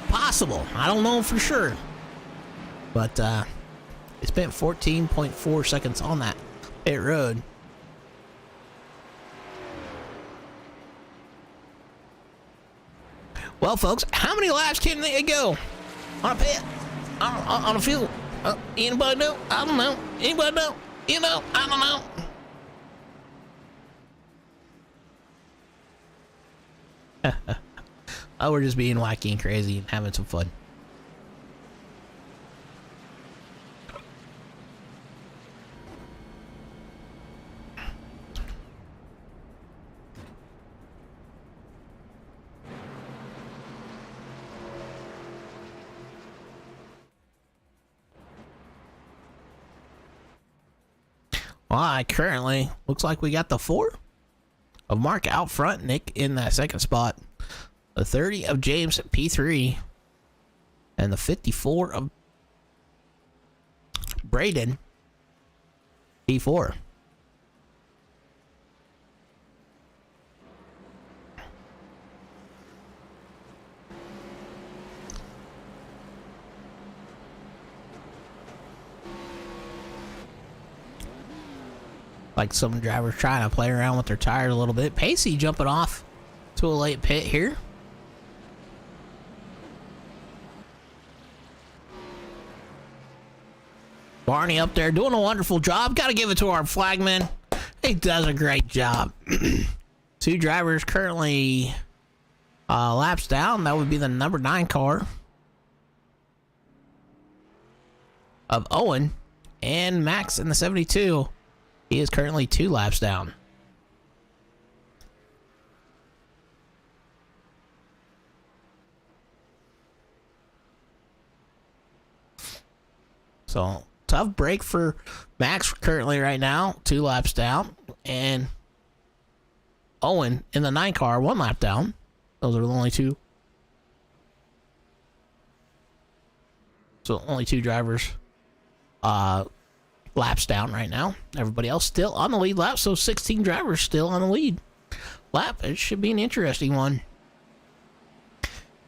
Possible. I don't know for sure. But it spent 14.4 seconds on that pit road. Well, folks, how many laps can they go on a pit? On a field? Anybody know? I don't know. Anybody know? You know? I don't know. Oh, we're just being wacky and crazy and having some fun. Well, I currently looks like we got the 4 of Mark out front, Nick in that second spot, the 30 of James at P3, and the 54 of Braden P4. Like some drivers trying to play around with their tires a little bit. Pacey jumping off to a late pit here. Barney up there doing a wonderful job. Got to give it to our flagman. He does a great job. 2 drivers currently laps down. That would be the number 9 car of Owen and Max in the 72. He is currently 2 laps down. So, tough break for Max currently right now. 2 laps down. And Owen in the 9 car, 1 lap down. Those are the only 2. So, only 2 drivers laps down right now. Everybody else still on the lead lap, so 16 drivers still on the lead lap. It should be an interesting one.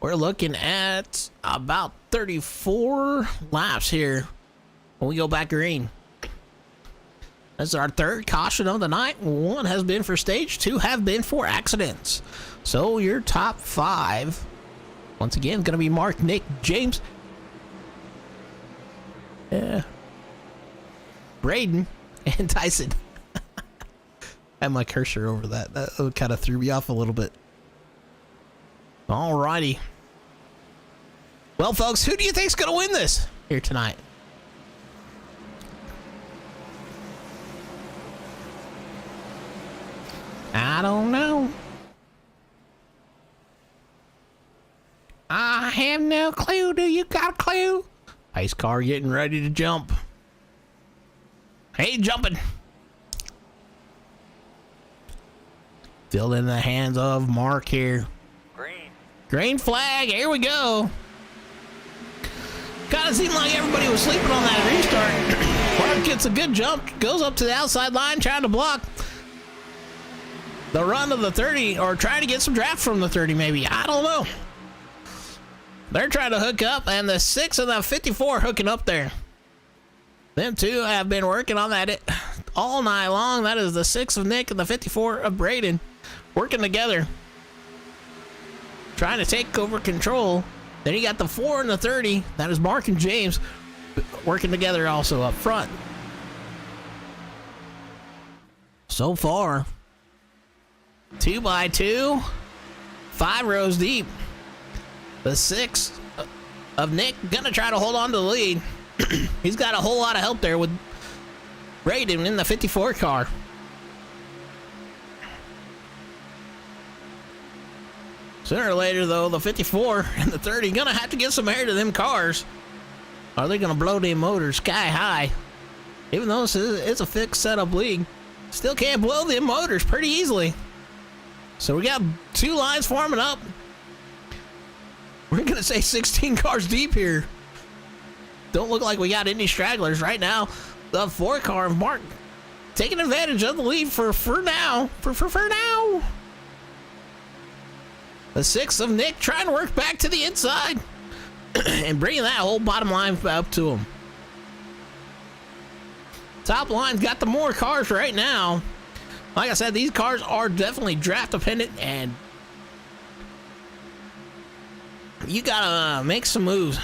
We're looking at about 34 laps here when we go back green. This is our 3rd caution of the night. 1 has been for stage, 2 have been for accidents. So your top 5, once again, going to be Mark, Nick, James, Braden, and Tyson. I had my cursor over that. That kind of threw me off a little bit. Alrighty. Well, folks, who do you think's going to win this here tonight? I don't know. I have no clue. Do you got a clue? Ice car getting ready to jump. Hey, jumping. Still in the hands of Mark here. Green. Green flag. Here we go. Kind of seemed like everybody was sleeping on that restart. Mark gets a good jump. Goes up to the outside line trying to block the run of the 30, or trying to get some draft from the 30 maybe. I don't know. They're trying to hook up, and the 6 and the 54 hooking up there. Them 2 have been working on that all night long. That is the 6 of Nick and the 54 of Braden working together, trying to take over control. Then you got the 4 and the 30. That is Mark and James working together also up front. So far, 2 by 2, 5 rows deep. The 6 of Nick gonna try to hold on to the lead. He's got a whole lot of help there with Braden in the 54 car. Sooner or later, though, the 54 and the 30 gonna have to get some air to them cars. Are they gonna blow them motors sky high? Even though it's a fixed setup league, still can't blow them motors pretty easily. So we got 2 lines forming up. We're gonna say 16 cars deep here. Don't look like we got any stragglers right now. The 4 car of Mark taking advantage of the lead for now. For now. The 6 of Nick trying to work back to the inside and bringing that whole bottom line up to him. Top line's got the more cars right now. Like I said, these cars are definitely draft dependent, and you gotta make some moves.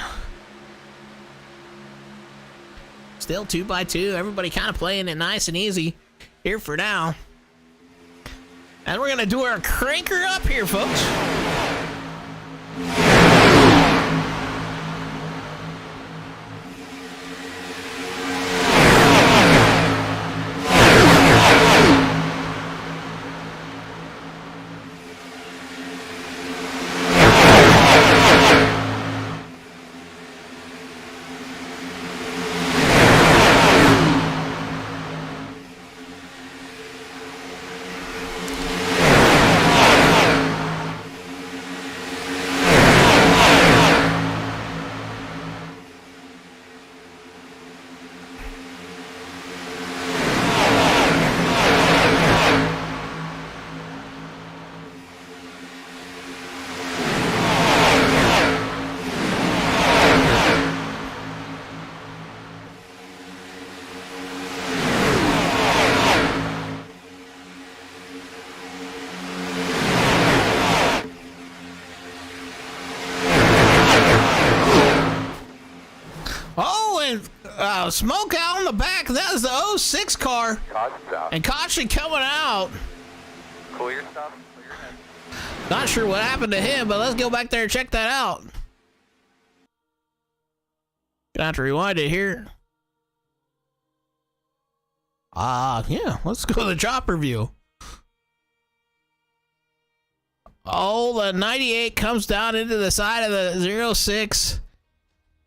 Still 2 by 2. Everybody kind of playing it nice and easy here for now. And we're gonna do our cranker up here, folks. smoke out on the back. That was the '06 car. Caution stop. And caution coming out. Clear stop. Clear ahead. Not sure what happened to him, but let's go back there and check that out. Gonna have to rewind it here. Yeah, let's go to the chopper view. Oh, the 98 comes down into the side of the 06.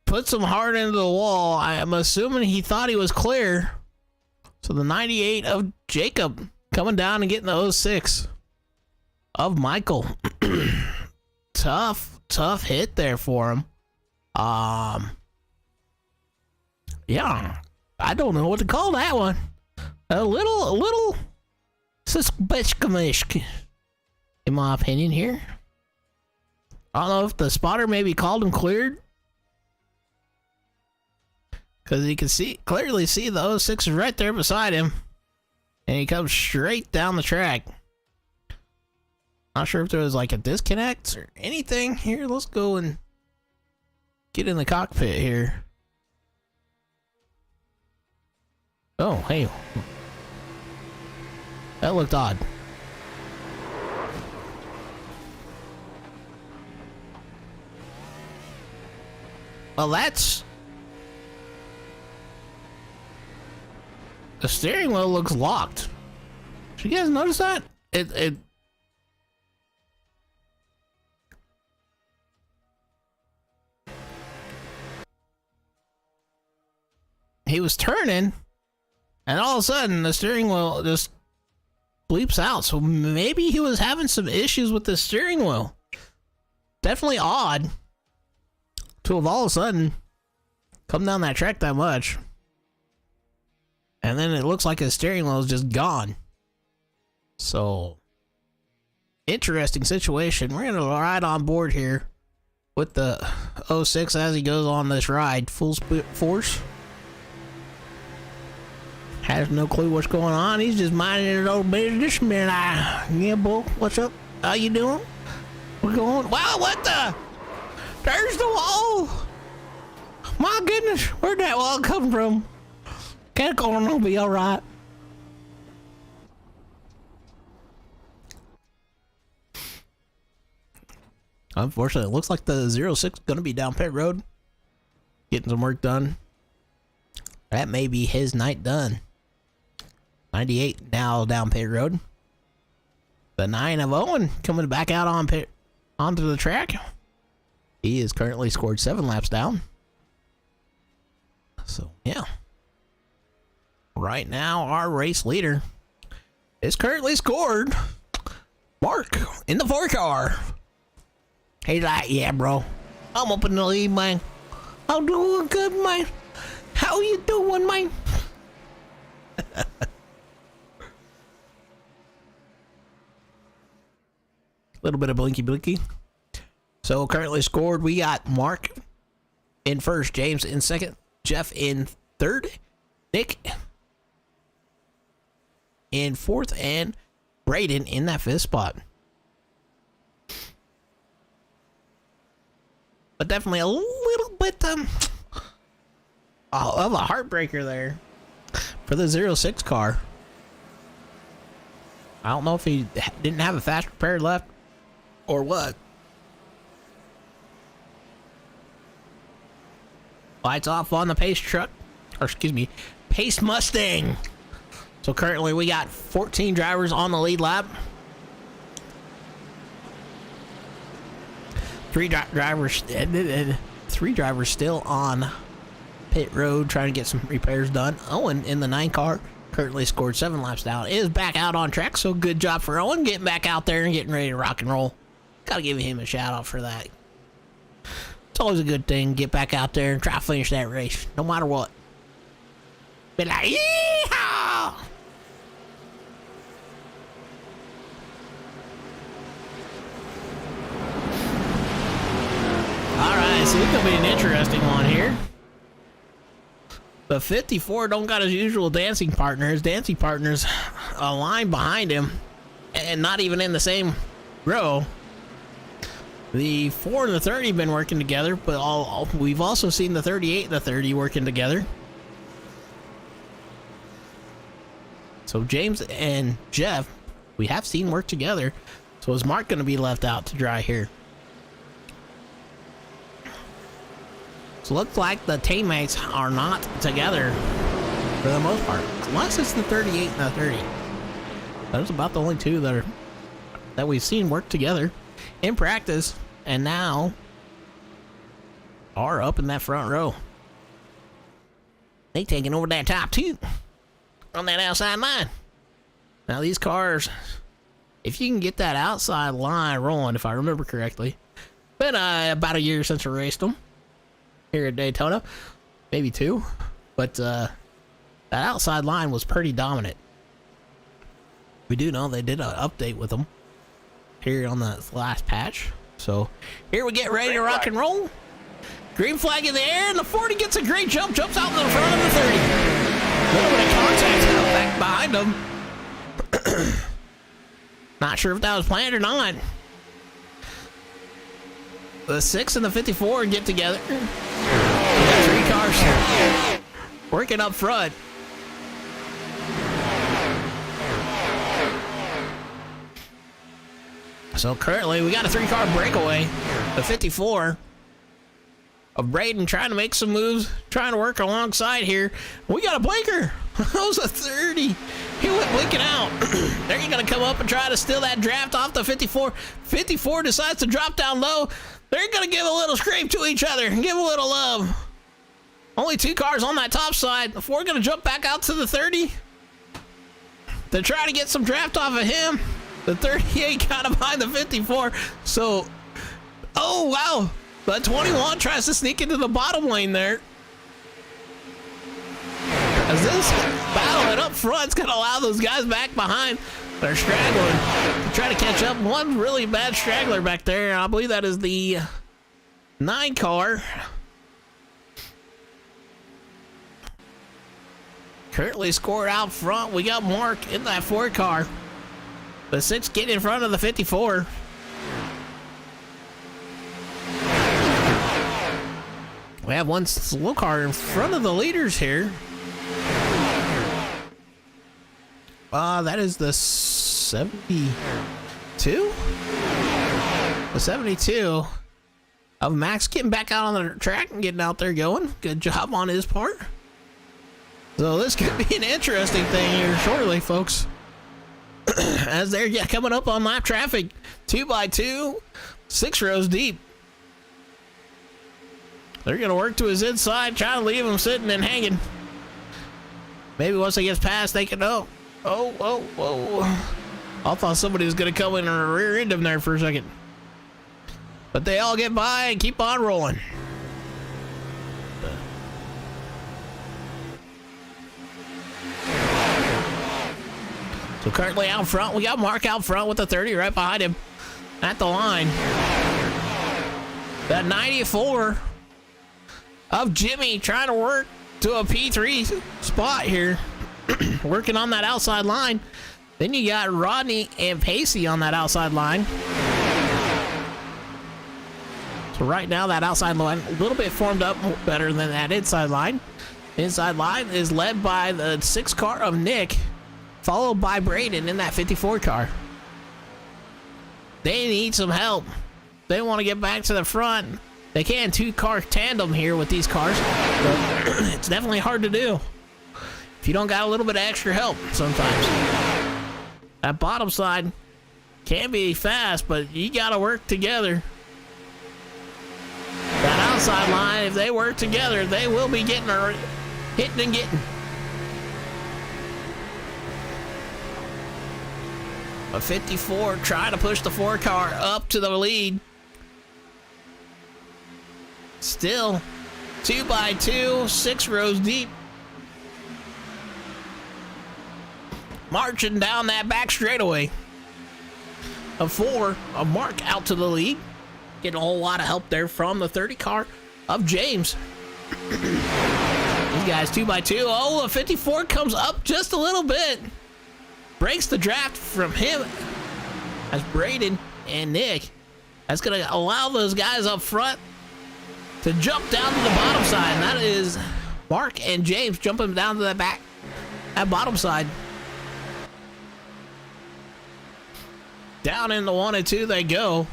Puts him hard into the wall. I'm assuming he thought he was clear. So the 98 of Jacob coming down and getting the 06 of Michael. Tough hit there for him. Yeah, I don't know what to call that one. A little suspicious, in my opinion here. I don't know if the spotter maybe called him cleared, because you can clearly see the 06 is right there beside him, and he comes straight down the track. Not sure if there was like a disconnect or anything here. Let's go and get in the cockpit here. Oh, hey. That looked odd. Well, that's... The steering wheel looks locked. Did you guys notice that? He was turning, and all of a sudden the steering wheel just bleeps out. So maybe he was having some issues with the steering wheel. Definitely odd to have all of a sudden come down that track that much, and then it looks like his steering wheel is just gone. So interesting situation. We're gonna ride on board here with the 06 as he goes on this ride full force. Has no clue what's going on. He's just minding his own business. Man, yeah, bull, what's up? How you doing? We're going. Wow, what the? There's the wall. My goodness, where'd that wall come from? Can't go on, it'll be all right. Unfortunately, it looks like the 06 is going to be down pit road, getting some work done. That may be his night done. 98 now down pit road. The 9 of Owen coming back out onto the track. He is currently scored 7 laps down. So yeah. Right now, our race leader is currently scored Mark in the 4 car. He's like, yeah, bro, I'm up in the lead, man. I'm doing good, man. How you doing, man? Little bit of blinky blinky. So currently scored, we got Mark in first, James in second, Jeff in third, Nick in fourth, and Braden in that 5th spot. But definitely a little bit of a heartbreaker there for the 06 car. I don't know if he didn't have a fast repair left or what. Lights off on the Pace truck, or excuse me, Pace Mustang. So currently we got 14 drivers on the lead lap. 3 drivers still on pit road trying to get some repairs done. Owen in the 9 car currently scored 7 laps down. Is back out on track, so good job for Owen getting back out there and getting ready to rock and roll. Gotta give him a shout out for that. It's always a good thing. Get back out there and try to finish that race, no matter what. Be like, yeehaw! Alright, so it's gonna be an interesting one here. The 54 don't got his usual dancing partner. His dancing partner's a line behind him and not even in the same row. The 4 and the 30 have been working together, but we've also seen the 38 and the 30 working together. So James and Jeff, we have seen work together. So is Mark going to be left out to dry here? So looks like the teammates are not together for the most part, unless it's the 38 and the 30. Those are about the only two that we've seen work together in practice, and now are up in that front row. They taking over that top two on that outside line. Now these cars, if you can get that outside line rolling, if I remember correctly, been about a year since I raced them here at Daytona, maybe 2, but that outside line was pretty dominant. We do know they did an update with them here on the last patch. So here we get ready to rock and roll. Green flag in the air, and the 40 gets a great jump, jumps out in the front of the 30. A little bit of contact back behind him. Not sure if that was planned or not. The 6 and the 54 get together. We got 3 cars working up front. So currently we got a 3-car breakaway. The 54 of Braden trying to make some moves, trying to work alongside here. We got a blinker. That was a 30. He went blinking out. They're going to come up and try to steal that draft off the 54. 54 decides to drop down low. They're going to give a little scrape to each other and give a little love. Only 2 cars on that top side. The 4 going to jump back out to the 30 to try to get some draft off of him. The 38 got him behind the 54. So, oh, wow. The 21 tries to sneak into the bottom lane there. As this battle up front is going to allow those guys back behind. They're straggling to try to catch up. One really bad straggler back there. I believe that is the 9 car. Currently scored out front. We got Mark in that 4 car. The 6 get in front of the 54. We have one slow car in front of the leaders here. That is the 72? The 72 of Max getting back out on the track and getting out there going. Good job on his part. So this could be an interesting thing here shortly, folks. As they're coming up on lap traffic. 2x2, 6 rows deep. They're going to work to his inside, try to leave him sitting and hanging. Maybe once he gets past, they can, oh. I thought somebody was going to come in and rear end him there for a second. But they all get by and keep on rolling. So currently out front, we got Mark out front with the 30 right behind him at the line. That 94 of Jimmy trying to work to a P3 spot here. Working on that outside line. Then you got Rodney and Pacey on that outside line. So right now that outside line a little bit formed up better than that inside line. The inside line is led by the 6 car of Nick, followed by Braden in that 54 car. They need some help. They want to get back to the front. They can 2-car tandem here with these cars, but it's definitely hard to do if you don't got a little bit of extra help sometimes. That bottom side can be fast, but you got to work together. That outside line, if they work together, they will be getting hitting and getting. A 54 trying to push the 4 car up to the lead. Still 2x2, 6 rows deep. Marching down that back straightaway. A 4 of Mark out to the lead. Getting a whole lot of help there from the 30 car of James. These guys 2x2. Oh, the 54 comes up just a little bit. Breaks the draft from him as Braden and Nick. That's going to allow those guys up front to jump down to the bottom side. And that is Mark and James jumping down to the back, that bottom side. Down in the 1 and 2 they go.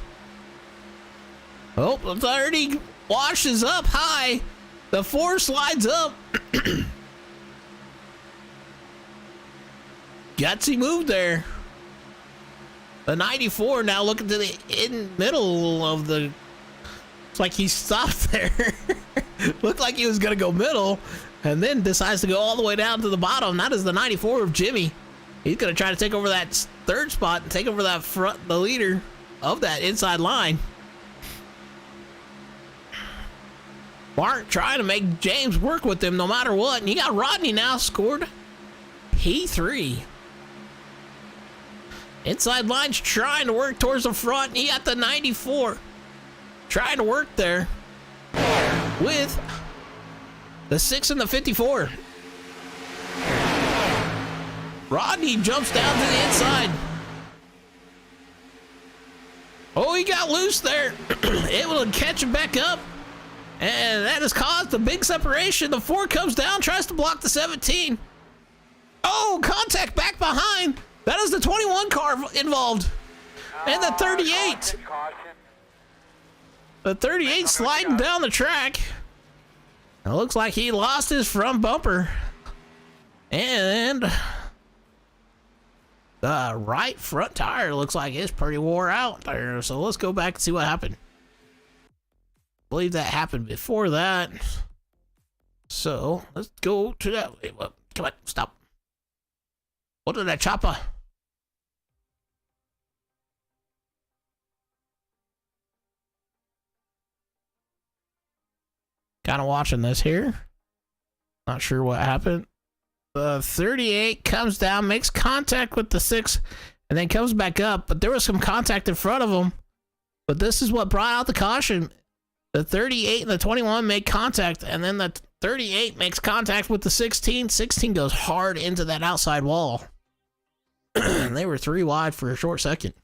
Oh, the 30 washes up high. The 4 slides up. Gutsy move there. The 94 now looking to the middle of the... It's like he stopped there. Looked like he was going to go middle, and then decides to go all the way down to the bottom. That is the 94 of Jimmy. He's going to try to take over that 3rd spot and take over that the leader of that inside line. Mark trying to make James work with him no matter what. And you got Rodney now scored P3. Inside line's trying to work towards the front. He got the 94. Trying to work there with the 6 and the 54. Rodney jumps down to the inside. Oh, he got loose there. Able to catch him back up. And that has caused a big separation. The 4 comes down, tries to block the 17. Oh, contact back behind. That is the 21 car involved. And the 38. The 38 sliding down the track. It looks like he lost his front bumper. And the right front tire looks like it's pretty wore out there. So let's go back and see what happened. I believe that happened before that. So let's go to that. Wait, what? Come on, stop. What did that chopper? Kind of watching this here. Not sure what happened. The 38 comes down, makes contact with the 6, and then comes back up. But there was some contact in front of him. But this is what brought out the caution. The 38 and the 21 make contact, and then the 38 makes contact with the 16. 16 goes hard into that outside wall. They were 3 wide for a short second.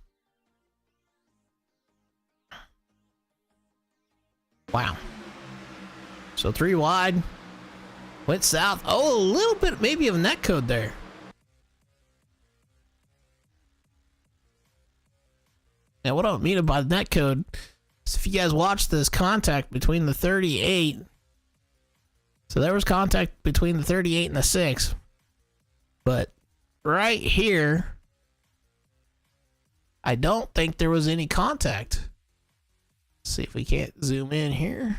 Wow. So 3 wide. Went south. Oh, a little bit maybe of net code there. Now, what I mean by net code is if you guys watch this contact between the 38. So there was contact between the 38 and the 6. But right here, I don't think there was any contact. Let's see if we can't zoom in here.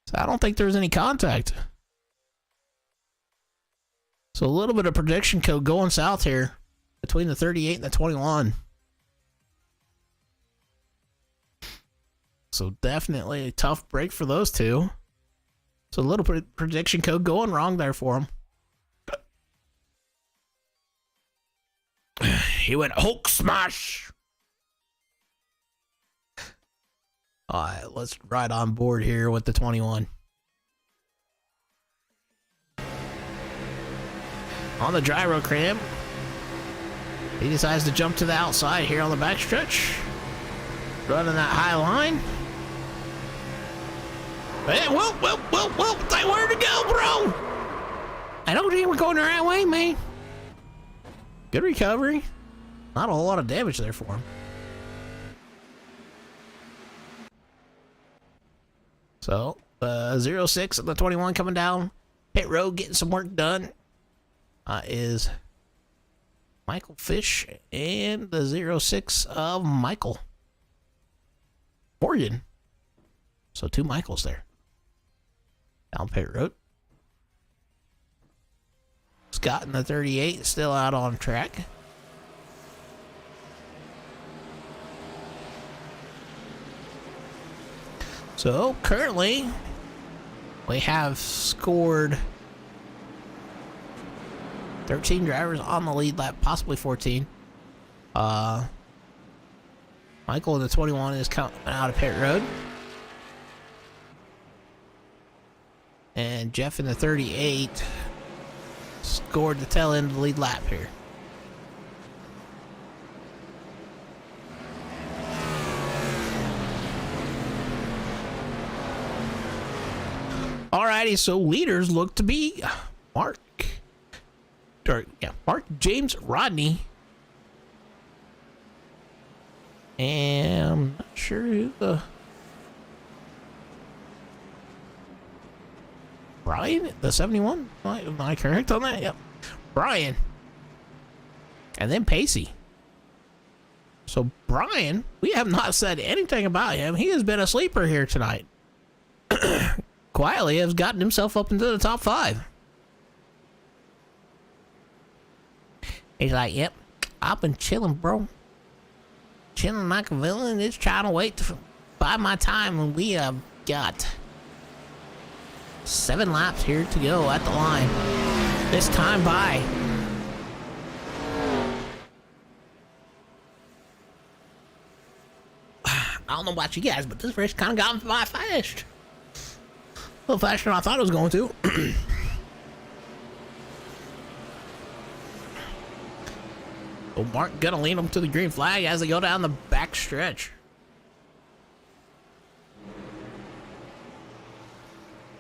So I don't think there was any contact. So a little bit of prediction code going south here between the 38 and the 21. So definitely a tough break for those two. So a little prediction code going wrong there for him. He went Hulk smash. All right, let's ride on board here with the 21. On the gyro cam, he decides to jump to the outside here on the backstretch. Running that high line. Hey, whoa, where to go, bro? I don't think we're going the right way, man. Good recovery. Not a whole lot of damage there for him. So, 06 and the 21 coming down. Pit road getting some work done. Is Michael Fish and the 06 of Michael Morgan. So 2 Michaels there. Down pit road. Scott in the 38 still out on track. So currently we have scored 13 drivers on the lead lap, possibly 14. Michael in the 21 is coming out of pit road. And Jeff in the 38 scored the tail end of the lead lap here. Alrighty, so leaders look to be Mark Mark James Rodney. And I'm not sure who the Brian, the 71. Am I correct on that? Yep, Brian, and then Pacey. So Brian, we have not said anything about him. He has been a sleeper here tonight. Quietly has gotten himself up into the top 5. He's like, yep, I've been chilling, bro. Chilling like a villain, just trying to wait to buy my time, and we have got 7 laps here to go at the line. This time by. I don't know about you guys, but this race kind of got by fast. A little faster than I thought it was going to. So Mark gonna lead them to the green flag as they go down the back stretch.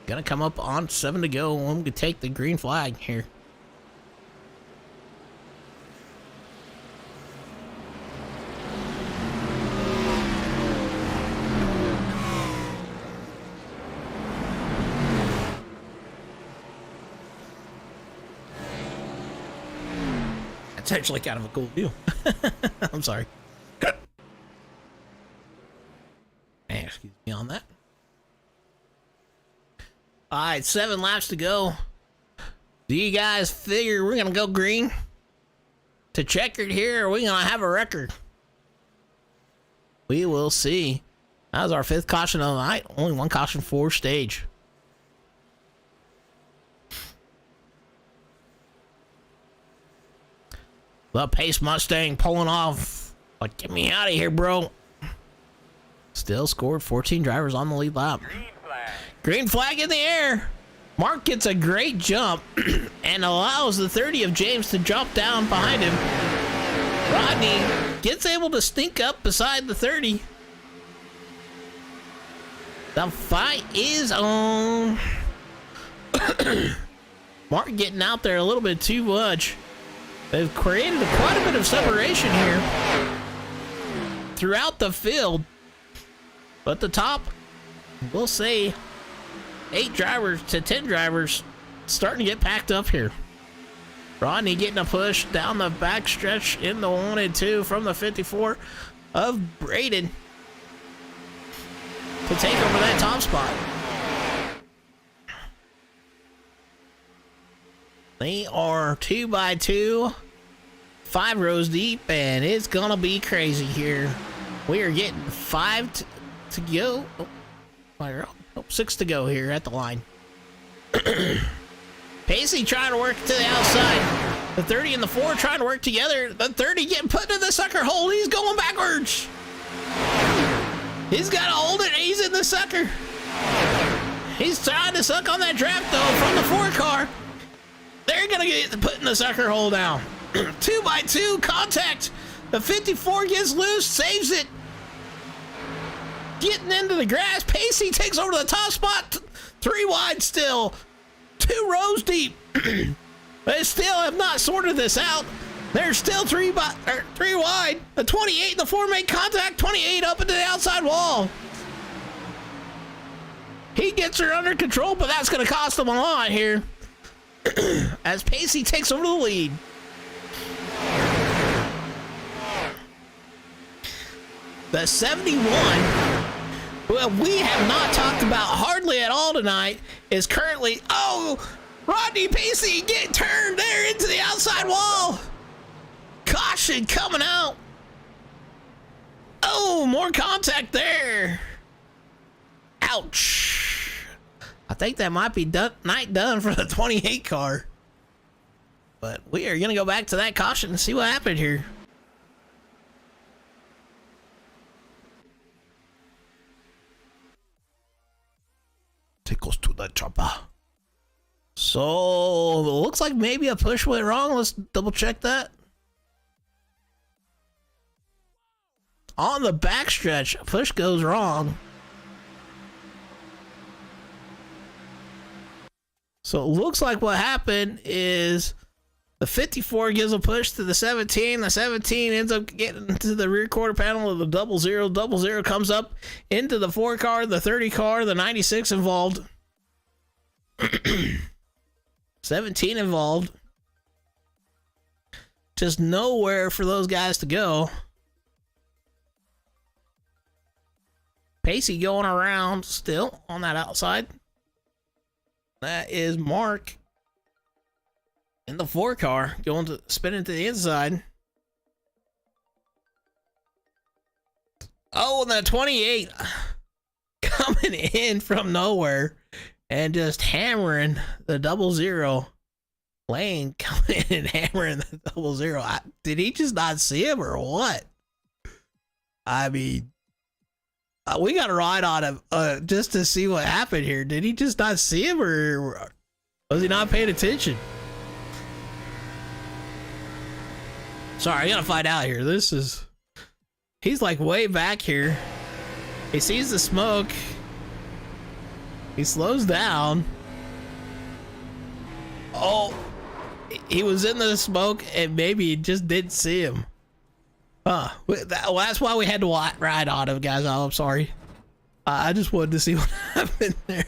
Gonna come up on 7 to go. I'm gonna take the green flag here. It's actually kind of a cool deal. I'm sorry. Excuse me on that. All right, 7 laps to go. Do you guys figure we're going to go green to checkered here, or are we going to have a record? We will see. That was our 5th caution of the night. Only 1 caution for stage. The Pace Mustang pulling off. Like, get me out of here, bro. Still scored 14 drivers on the lead lap. Green flag. Green flag in the air. Mark gets a great jump and allows the 30 of James to drop down behind him. Rodney gets able to sneak up beside the 30. The fight is on. Mark getting out there a little bit too much. They've created quite a bit of separation here throughout the field. But the top, we'll say 8 drivers to 10 drivers starting to get packed up here. Rodney getting a push down the back stretch in the 1 and 2 from the 54 of Braden to take over that top spot. They are 2 by 2, 5 rows deep, and it's gonna be crazy here. We are getting 5 to go. Oh, 6 to go here at the line. Pacey trying to work to the outside. The 30 and the 4 trying to work together. The 30 getting put into the sucker hole. He's going backwards. He's got to hold it. He's in the sucker. He's trying to suck on that draft, though, from the 4 car. They're going to get put in the sucker hole now. 2 by 2 contact. The 54 gets loose, saves it. Getting into the grass. Pacey takes over the top spot. 3 wide still. 2 rows deep. They still have not sorted this out. They're still 3 wide. The 28 and the 4 make contact. 28 up into the outside wall. He gets her under control, but that's going to cost him a lot here. As Pacey takes over the lead. The 71, well, we have not talked about hardly at all tonight, is currently, Rodney Pacey get turned there into the outside wall. Caution coming out. Oh, more contact there. Ouch. I think that might be night done for the 28 car. But we are going to go back to that caution and see what happened here. Take us to the chopper. So, it looks like maybe a push went wrong. Let's double check that. On the backstretch, a push goes wrong. So it looks like what happened is The 54 gives a push to the 17. The 17 ends up getting to the rear quarter panel of the 00. 00 comes up into the 4 car, the 30 car, the 96 involved. 17 involved. Just nowhere for those guys to go. Pacey going around still on that outside. That is Mark in the 4 car going to spinning to the inside. Oh, and the 28 coming in from nowhere and just hammering the 00. Lane coming in and hammering the 00. Did he just not see him or what? I mean, we got to ride on him just to see what happened here. Did he just not see him or was he not paying attention? Sorry, I got to find out here. He's like way back here. He sees the smoke. He slows down. Oh, he was in the smoke and maybe he just didn't see him. Well, that's why we had to ride on him, guys. Oh, I'm sorry. I just wanted to see what happened there.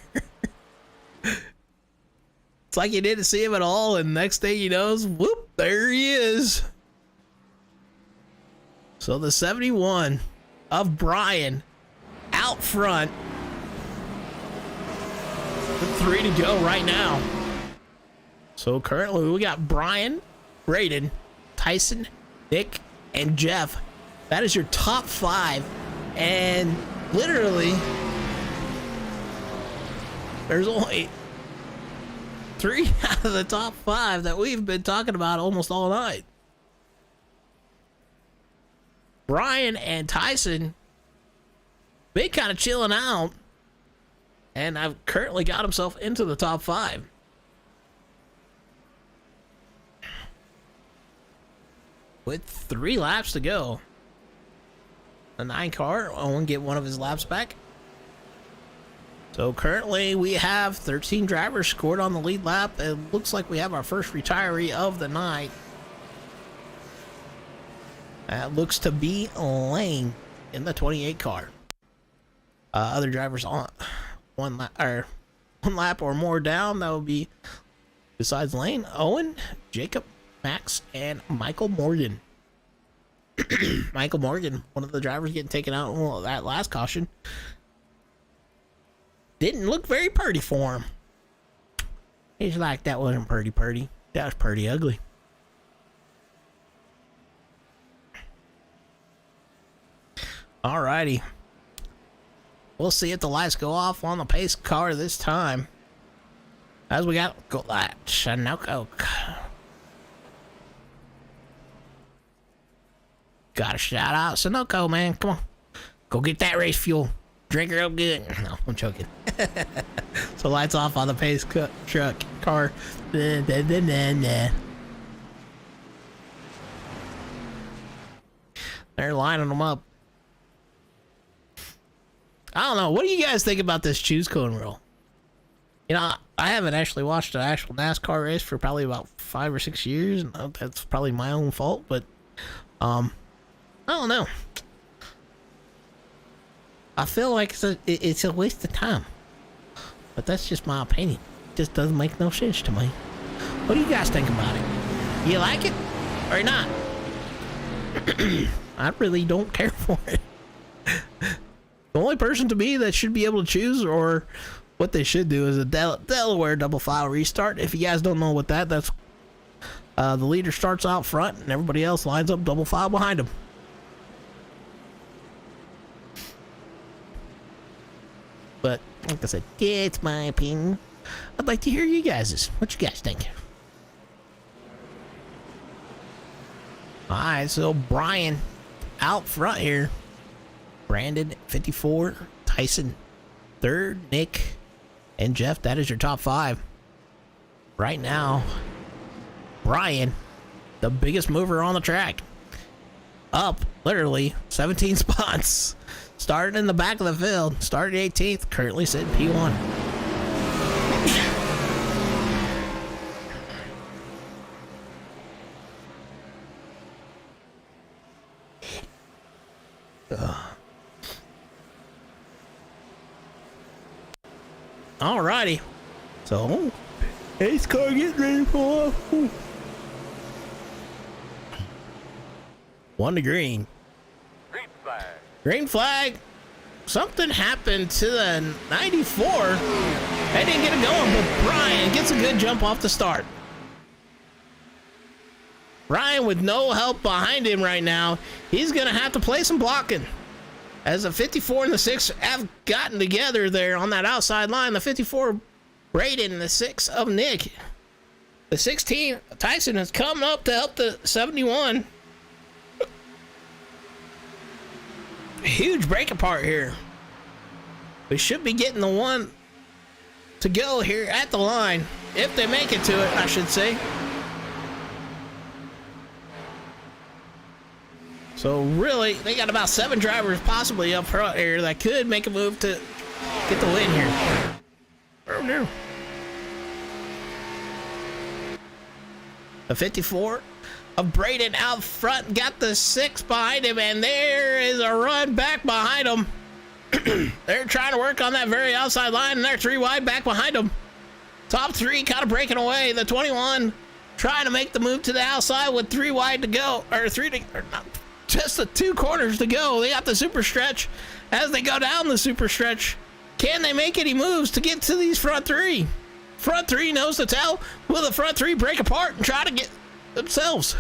It's like he didn't see him at all, and next thing he knows, whoop, there he is. So the 71 of Brian out front. The 3 to go right now. So currently we got Brian, Braden, Tyson, Nick, and Jeff. That is your top 5. And literally, there's only 3 out of the top 5 that we've been talking about almost all night. Brian and Tyson been kind of chilling out, and I've currently got himself into the top 5. With 3 laps to go. The 9 car, Owen get one of his laps back. So currently we have 13 drivers scored on the lead lap. It looks like we have our first retiree of the night. That looks to be Lane in the 28 car. Other drivers on one lap or more down. That would be, besides Lane, Owen, Jacob, Max, and Michael Morgan. Michael Morgan, one of the drivers getting taken out in that last caution. Didn't look very pretty for him. He's like, that wasn't pretty. That was pretty ugly. Alrighty. We'll see if the lights go off on the pace car this time. As we got Sunoco. Gotta shout out Sunoco, man. Come on. Go get that race fuel. Drink her up good. No, I'm joking. So lights off on the pace truck car. They're lining them up. I don't know. What do you guys think about this choose cone rule? You know, I haven't actually watched an actual NASCAR race for probably about 5 or 6 years. And that's probably my own fault, but I don't know. I feel like it's a waste of time. But that's just my opinion. It just doesn't make no sense to me. What do you guys think about it? You like it or not? I really don't care for it. The only person to me that should be able to choose, or what they should do, is a Delaware double file restart. If you guys don't know what that's the leader starts out front and everybody else lines up double file behind him. But like I said, yeah, it's my opinion. I'd like to hear you guys'. What you guys think? Alright, so Brian out front here. Brandon, 54. Tyson, 3rd. Nick and Jeff, that is your top 5. Right now, Brian, the biggest mover on the track. Up, literally, 17 spots. Started in the back of the field. Started 18th. Currently sitting P1. Alrighty. So, ace car getting ready for off. One to green. Green flag. Green flag. Something happened to the 94. They didn't get it going, but Brian gets a good jump off the start. Brian with no help behind him right now. He's going to have to play some blocking. As the 54 and the 6 have gotten together there on that outside line. The 54, Braden, and the 6 of Nick. The 16, Tyson, has come up to help the 71. Huge break apart here. We should be getting the one to go here at the line. If they make it to it, I should say. So really, they got about 7 drivers possibly up front here that could make a move to get the win here. Oh no. The 54 of Braden out front, got the 6 behind him, and there is a run back behind him. They're trying to work on that very outside line, and they're 3 wide back behind them. Top 3 kind of breaking away. The 21 trying to make the move to the outside with 3 wide to go, or 3 to, or not, just the 2 corners to go. They got the super stretch. As they go down the super stretch, can they make any moves to get to these front 3? Front 3 knows to tell. Will the front 3 break apart and try to get themselves?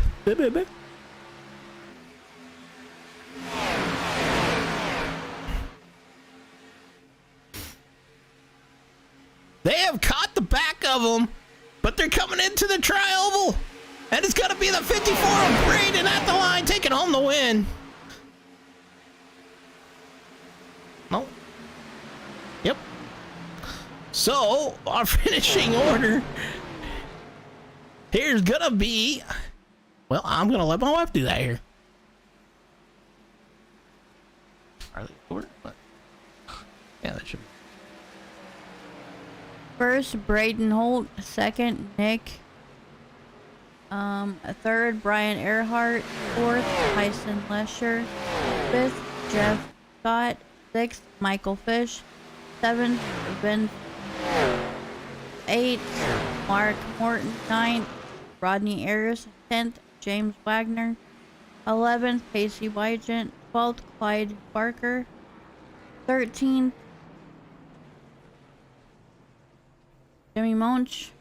They have caught the back of them, but they're coming into the tri-oval, and it's going to be the 54 of Braden at the line, taking home the win. No. Yep. So, our finishing order, here's going to be, well, I'm going to let my wife do that here. Are they short? Yeah, that should be. First, Braden Holt. Second, Nick. Third, Brian Earhart. Fourth, Tyson Lesher. Fifth, Jeff Scott. Sixth, Michael Fish. Seventh, Ben. Eighth, Mark Morton. Ninth, Rodney Ayers. 10th, James Wagner. 11th, Casey Wygent. 12th, Clyde Barker. 13th, Jimmy Monch.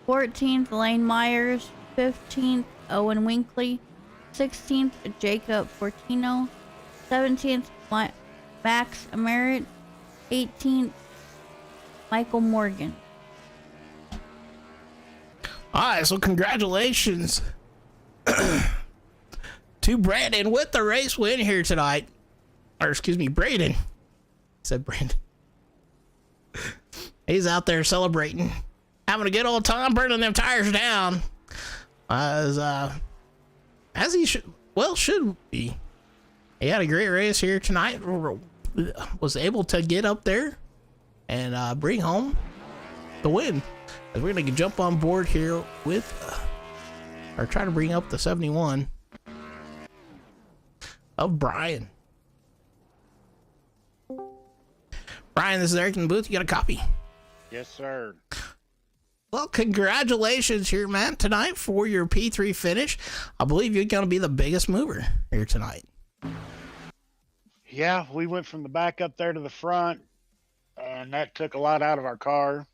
14th, Lane Myers. 15th, Owen Winkley. 16th, Jacob Fortino. 17th, Max Merritt. 18th, Michael Morgan. All right, so congratulations to Brandon with the race win here tonight. Or excuse me, Braden. I said Brandon. He's out there celebrating, having a good old time, burning them tires down. As he should be. He had a great race here tonight. Was able to get up there and bring home the win. As we're gonna jump on board here with, or try to bring up the 71 of Brian. Brian, this is Eric in the booth. You got a copy? Yes, sir. Well, congratulations here, Matt, tonight for your P3 finish. I believe you're going to be the biggest mover here tonight. Yeah, we went from the back up there to the front, and that took a lot out of our car.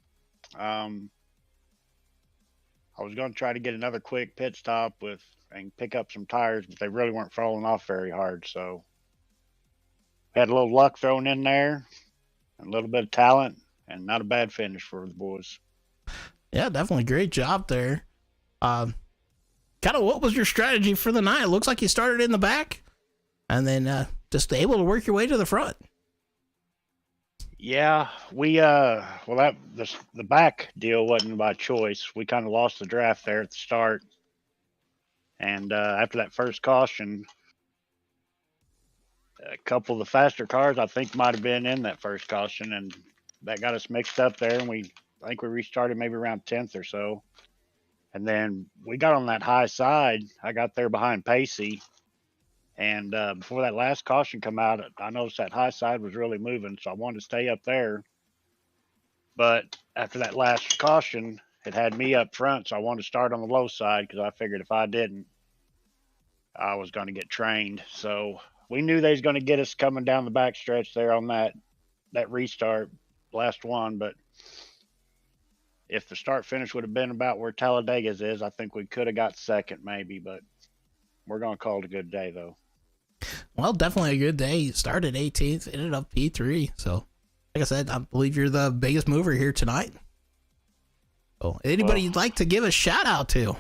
I was going to try to get another quick pit stop and pick up some tires, but they really weren't falling off very hard. So we had a little luck thrown in there, a little bit of talent, and not a bad finish for the boys. Yeah, definitely great job there. Kind of what was your strategy for the night? It looks like you started in the back and then just able to work your way to the front. Yeah, we the back deal wasn't by choice. We kind of lost the draft there at the start, and after that first caution, a couple of the faster cars I think might have been in that first caution, and that got us mixed up there. And I think we restarted maybe around 10th or so, and then we got on that high side. I got there behind Pacey, and before that last caution come out, I noticed that high side was really moving, so I wanted to stay up there. But after that last caution, it had me up front, so I wanted to start on the low side because I figured if I didn't, I was going to get trained. So we knew they was going to get us coming down the back stretch there on that restart, last one. But if the start finish would have been about where Talladega's is, I think we could have got second maybe. But we're going to call it a good day though. Well, definitely a good day. You started 18th, ended up P3. So, like I said, I believe you're the biggest mover here tonight. So, anybody you'd like to give a shout out to?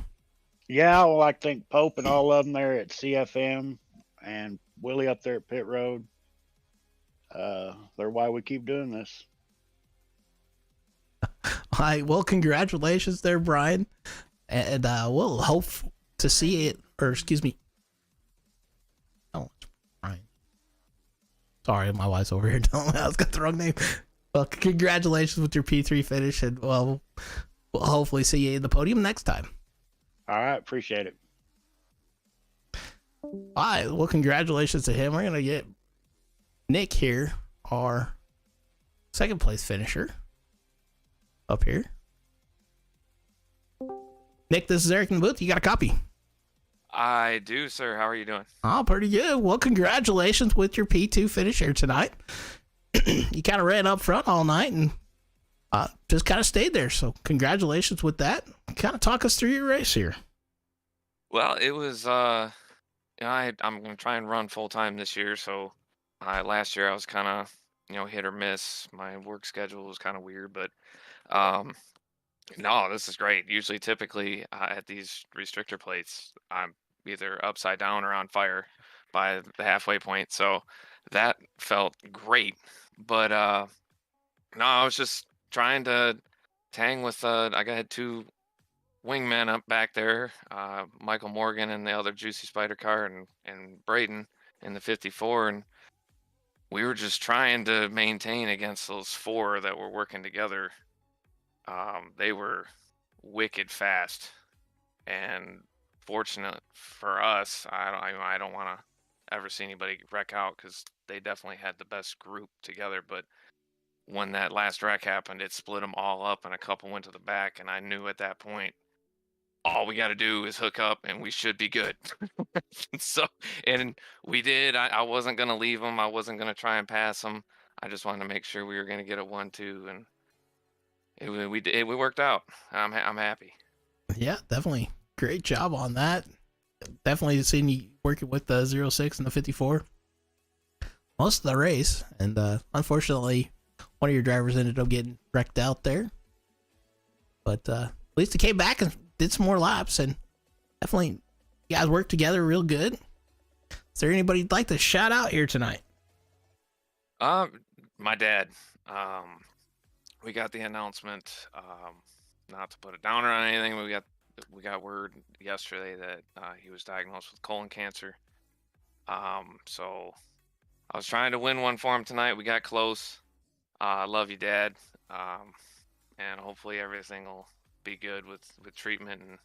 Yeah, well, I think Pope and all of them there at CFM and Willie up there at Pit Road. They're why we keep doing this. All right. Well, congratulations there, Brian. And we'll hope to see it, or excuse me. Oh, it's Brian. Sorry, my wife's over here telling me I was got the wrong name. Well, congratulations with your P3 finish, and well, we'll hopefully see you in the podium next time. All right, appreciate it. All right, well, congratulations to him. We're going to get Nick here, our second place finisher, up here. Nick, this is Eric in the booth. You got a copy? I do, sir. How are you doing? Oh, pretty good. Well, congratulations with your P2 finish here tonight. You kind of ran up front all night and just kind of stayed there. So congratulations with that. Kind of talk us through your race here. Well, it was, I'm going to try and run full time this year. So last year I was kind of, hit or miss. My work schedule was kind of weird, but no, this is great. Usually, typically at these restrictor plates, I'm either upside down or on fire by the halfway point. So that felt great. But no, I was just trying to hang with, I had two wingmen up back there, Michael Morgan and the other Juicy Spider car, and Braden in the 54. And we were just trying to maintain against those four that were working together. They were wicked fast, and fortunate for us, I don't want to ever see anybody wreck out because they definitely had the best group together. But when that last wreck happened, it split them all up, and a couple went to the back. And I knew at that point, all we got to do is hook up, and we should be good. So, and we did. I wasn't gonna leave them. I wasn't gonna try and pass them. I just wanted to make sure we were gonna get a 1-2, and we worked out. I'm happy. Yeah, definitely. Great job on that. Definitely seen you working with the 06 and the 54 most of the race, and unfortunately, one of your drivers ended up getting wrecked out there. But at least he came back and did some more laps, and definitely you guys worked together real good. Is there anybody you'd like to shout out here tonight? My dad. We got the announcement, not to put it down or anything. We got word yesterday that he was diagnosed with colon cancer. So I was trying to win one for him tonight. We got close. I love you, Dad. And hopefully everything will be good with treatment, and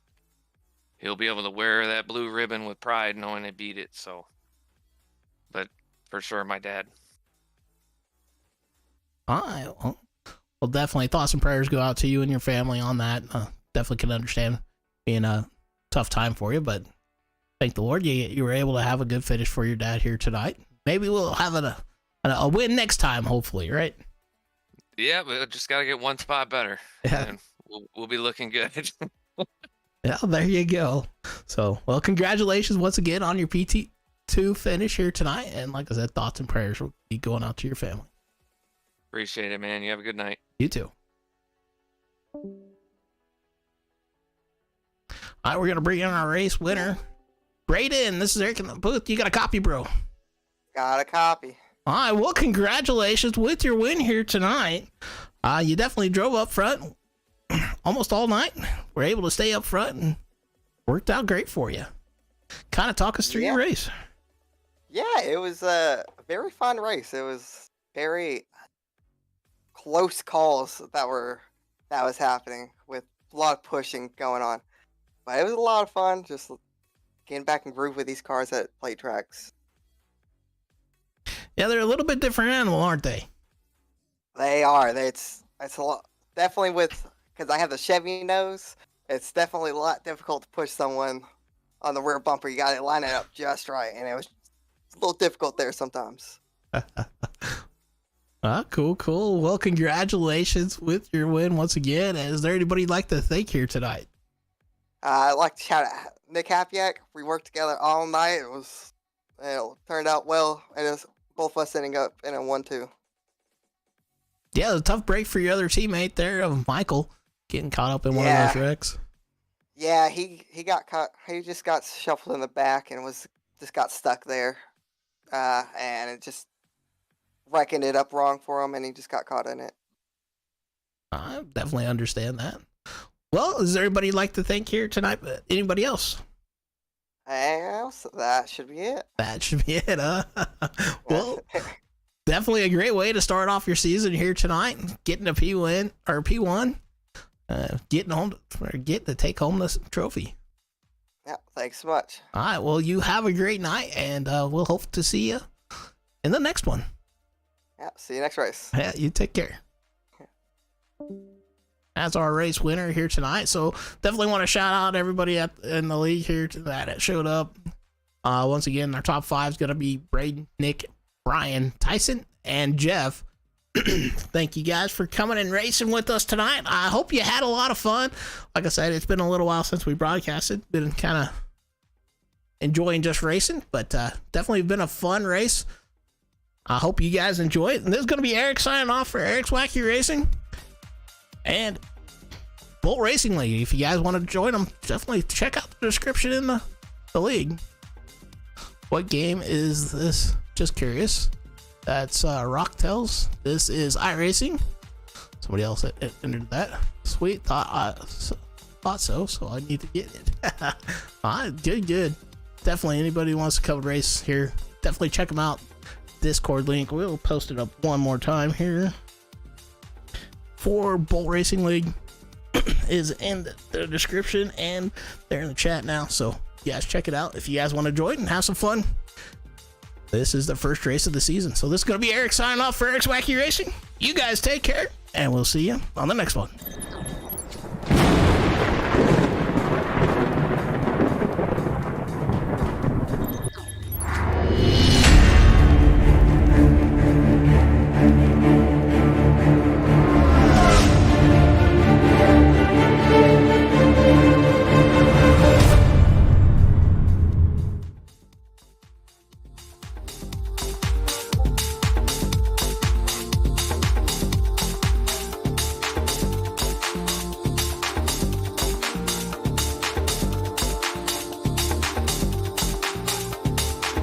he'll be able to wear that blue ribbon with pride knowing they beat it. So, but for sure, my dad. All right. Well, definitely thoughts and prayers go out to you and your family on that. Definitely can understand being a tough time for you, but thank the Lord you were able to have a good finish for your dad here tonight. Maybe we'll have a win next time, hopefully, right? Yeah, but just got to get one spot better. Yeah. And we'll be looking good. Yeah, there you go. So, well, congratulations once again on your PT2 finish here tonight. And like I said, thoughts and prayers will be going out to your family. Appreciate it, man. You have a good night. You too. All right, we're going to bring in our race winner. Braden, this is Eric in the booth. You got a copy, bro? Got a copy. All right, well, congratulations with your win here tonight. You definitely drove up front almost all night. Were able to stay up front and worked out great for you. Kind of talk us through your race. Yeah, it was a very fun race. It was very close calls that was happening with a lot of pushing going on. But it was a lot of fun just getting back in groove with these cars at plate tracks. Yeah, they're a little bit different animal, aren't they? They are. It's a lot. definitely because I have the Chevy nose, it's definitely a lot difficult to push someone on the rear bumper. You got to line it up just right, and it was a little difficult there sometimes. Cool. Well, congratulations with your win once again. And is there anybody you'd like to thank here tonight? I'd like to shout out Nick Hapiak. We worked together all night. It turned out well, and it was both of us ending up in a 1-2. Yeah, it was a tough break for your other teammate there, Michael, getting caught up in one of those wrecks. Yeah, he got caught. He just got shuffled in the back and just got stuck there, and it just wrecking it up wrong for him, and he just got caught in it. I definitely understand that. Well, is there anybody you'd like to thank here tonight? Anybody else? So that should be it. That should be it, huh? Well, definitely a great way to start off your season here tonight. Getting a P1, getting to take home this trophy. Yeah, thanks so much. All right, well, you have a great night, and we'll hope to see you in the next one. Yeah, see you next race. Yeah, you take care. That's our race winner here tonight. So definitely want to shout out everybody in the league here that showed up. Once again, our top 5 is going to be Braden, Nick, Brian, Tyson, and Jeff. Thank you guys for coming and racing with us tonight. I hope you had a lot of fun. Like I said, it's been a little while since we broadcasted. Been kind of enjoying just racing, but definitely been a fun race. I hope you guys enjoy it. And this is going to be Eric signing off for Eric's Wacky Racing and Bolt Racing League. If you guys want to join them, definitely check out the description in the league. What game is this? Just curious. That's Rocktails. This is iRacing. Somebody else entered that. Sweet. Thought so I need to get it. All right, good. Definitely anybody who wants to come race here, definitely check them out. Discord link, we'll post it up one more time here. For Bolt Racing League is in the description, and they're in the chat now, so you guys check it out if you guys want to join and have some fun. This is the first race of the season, so this is going to be Eric signing off for Eric's Wacky Racing. You guys take care, and we'll see you on the next one.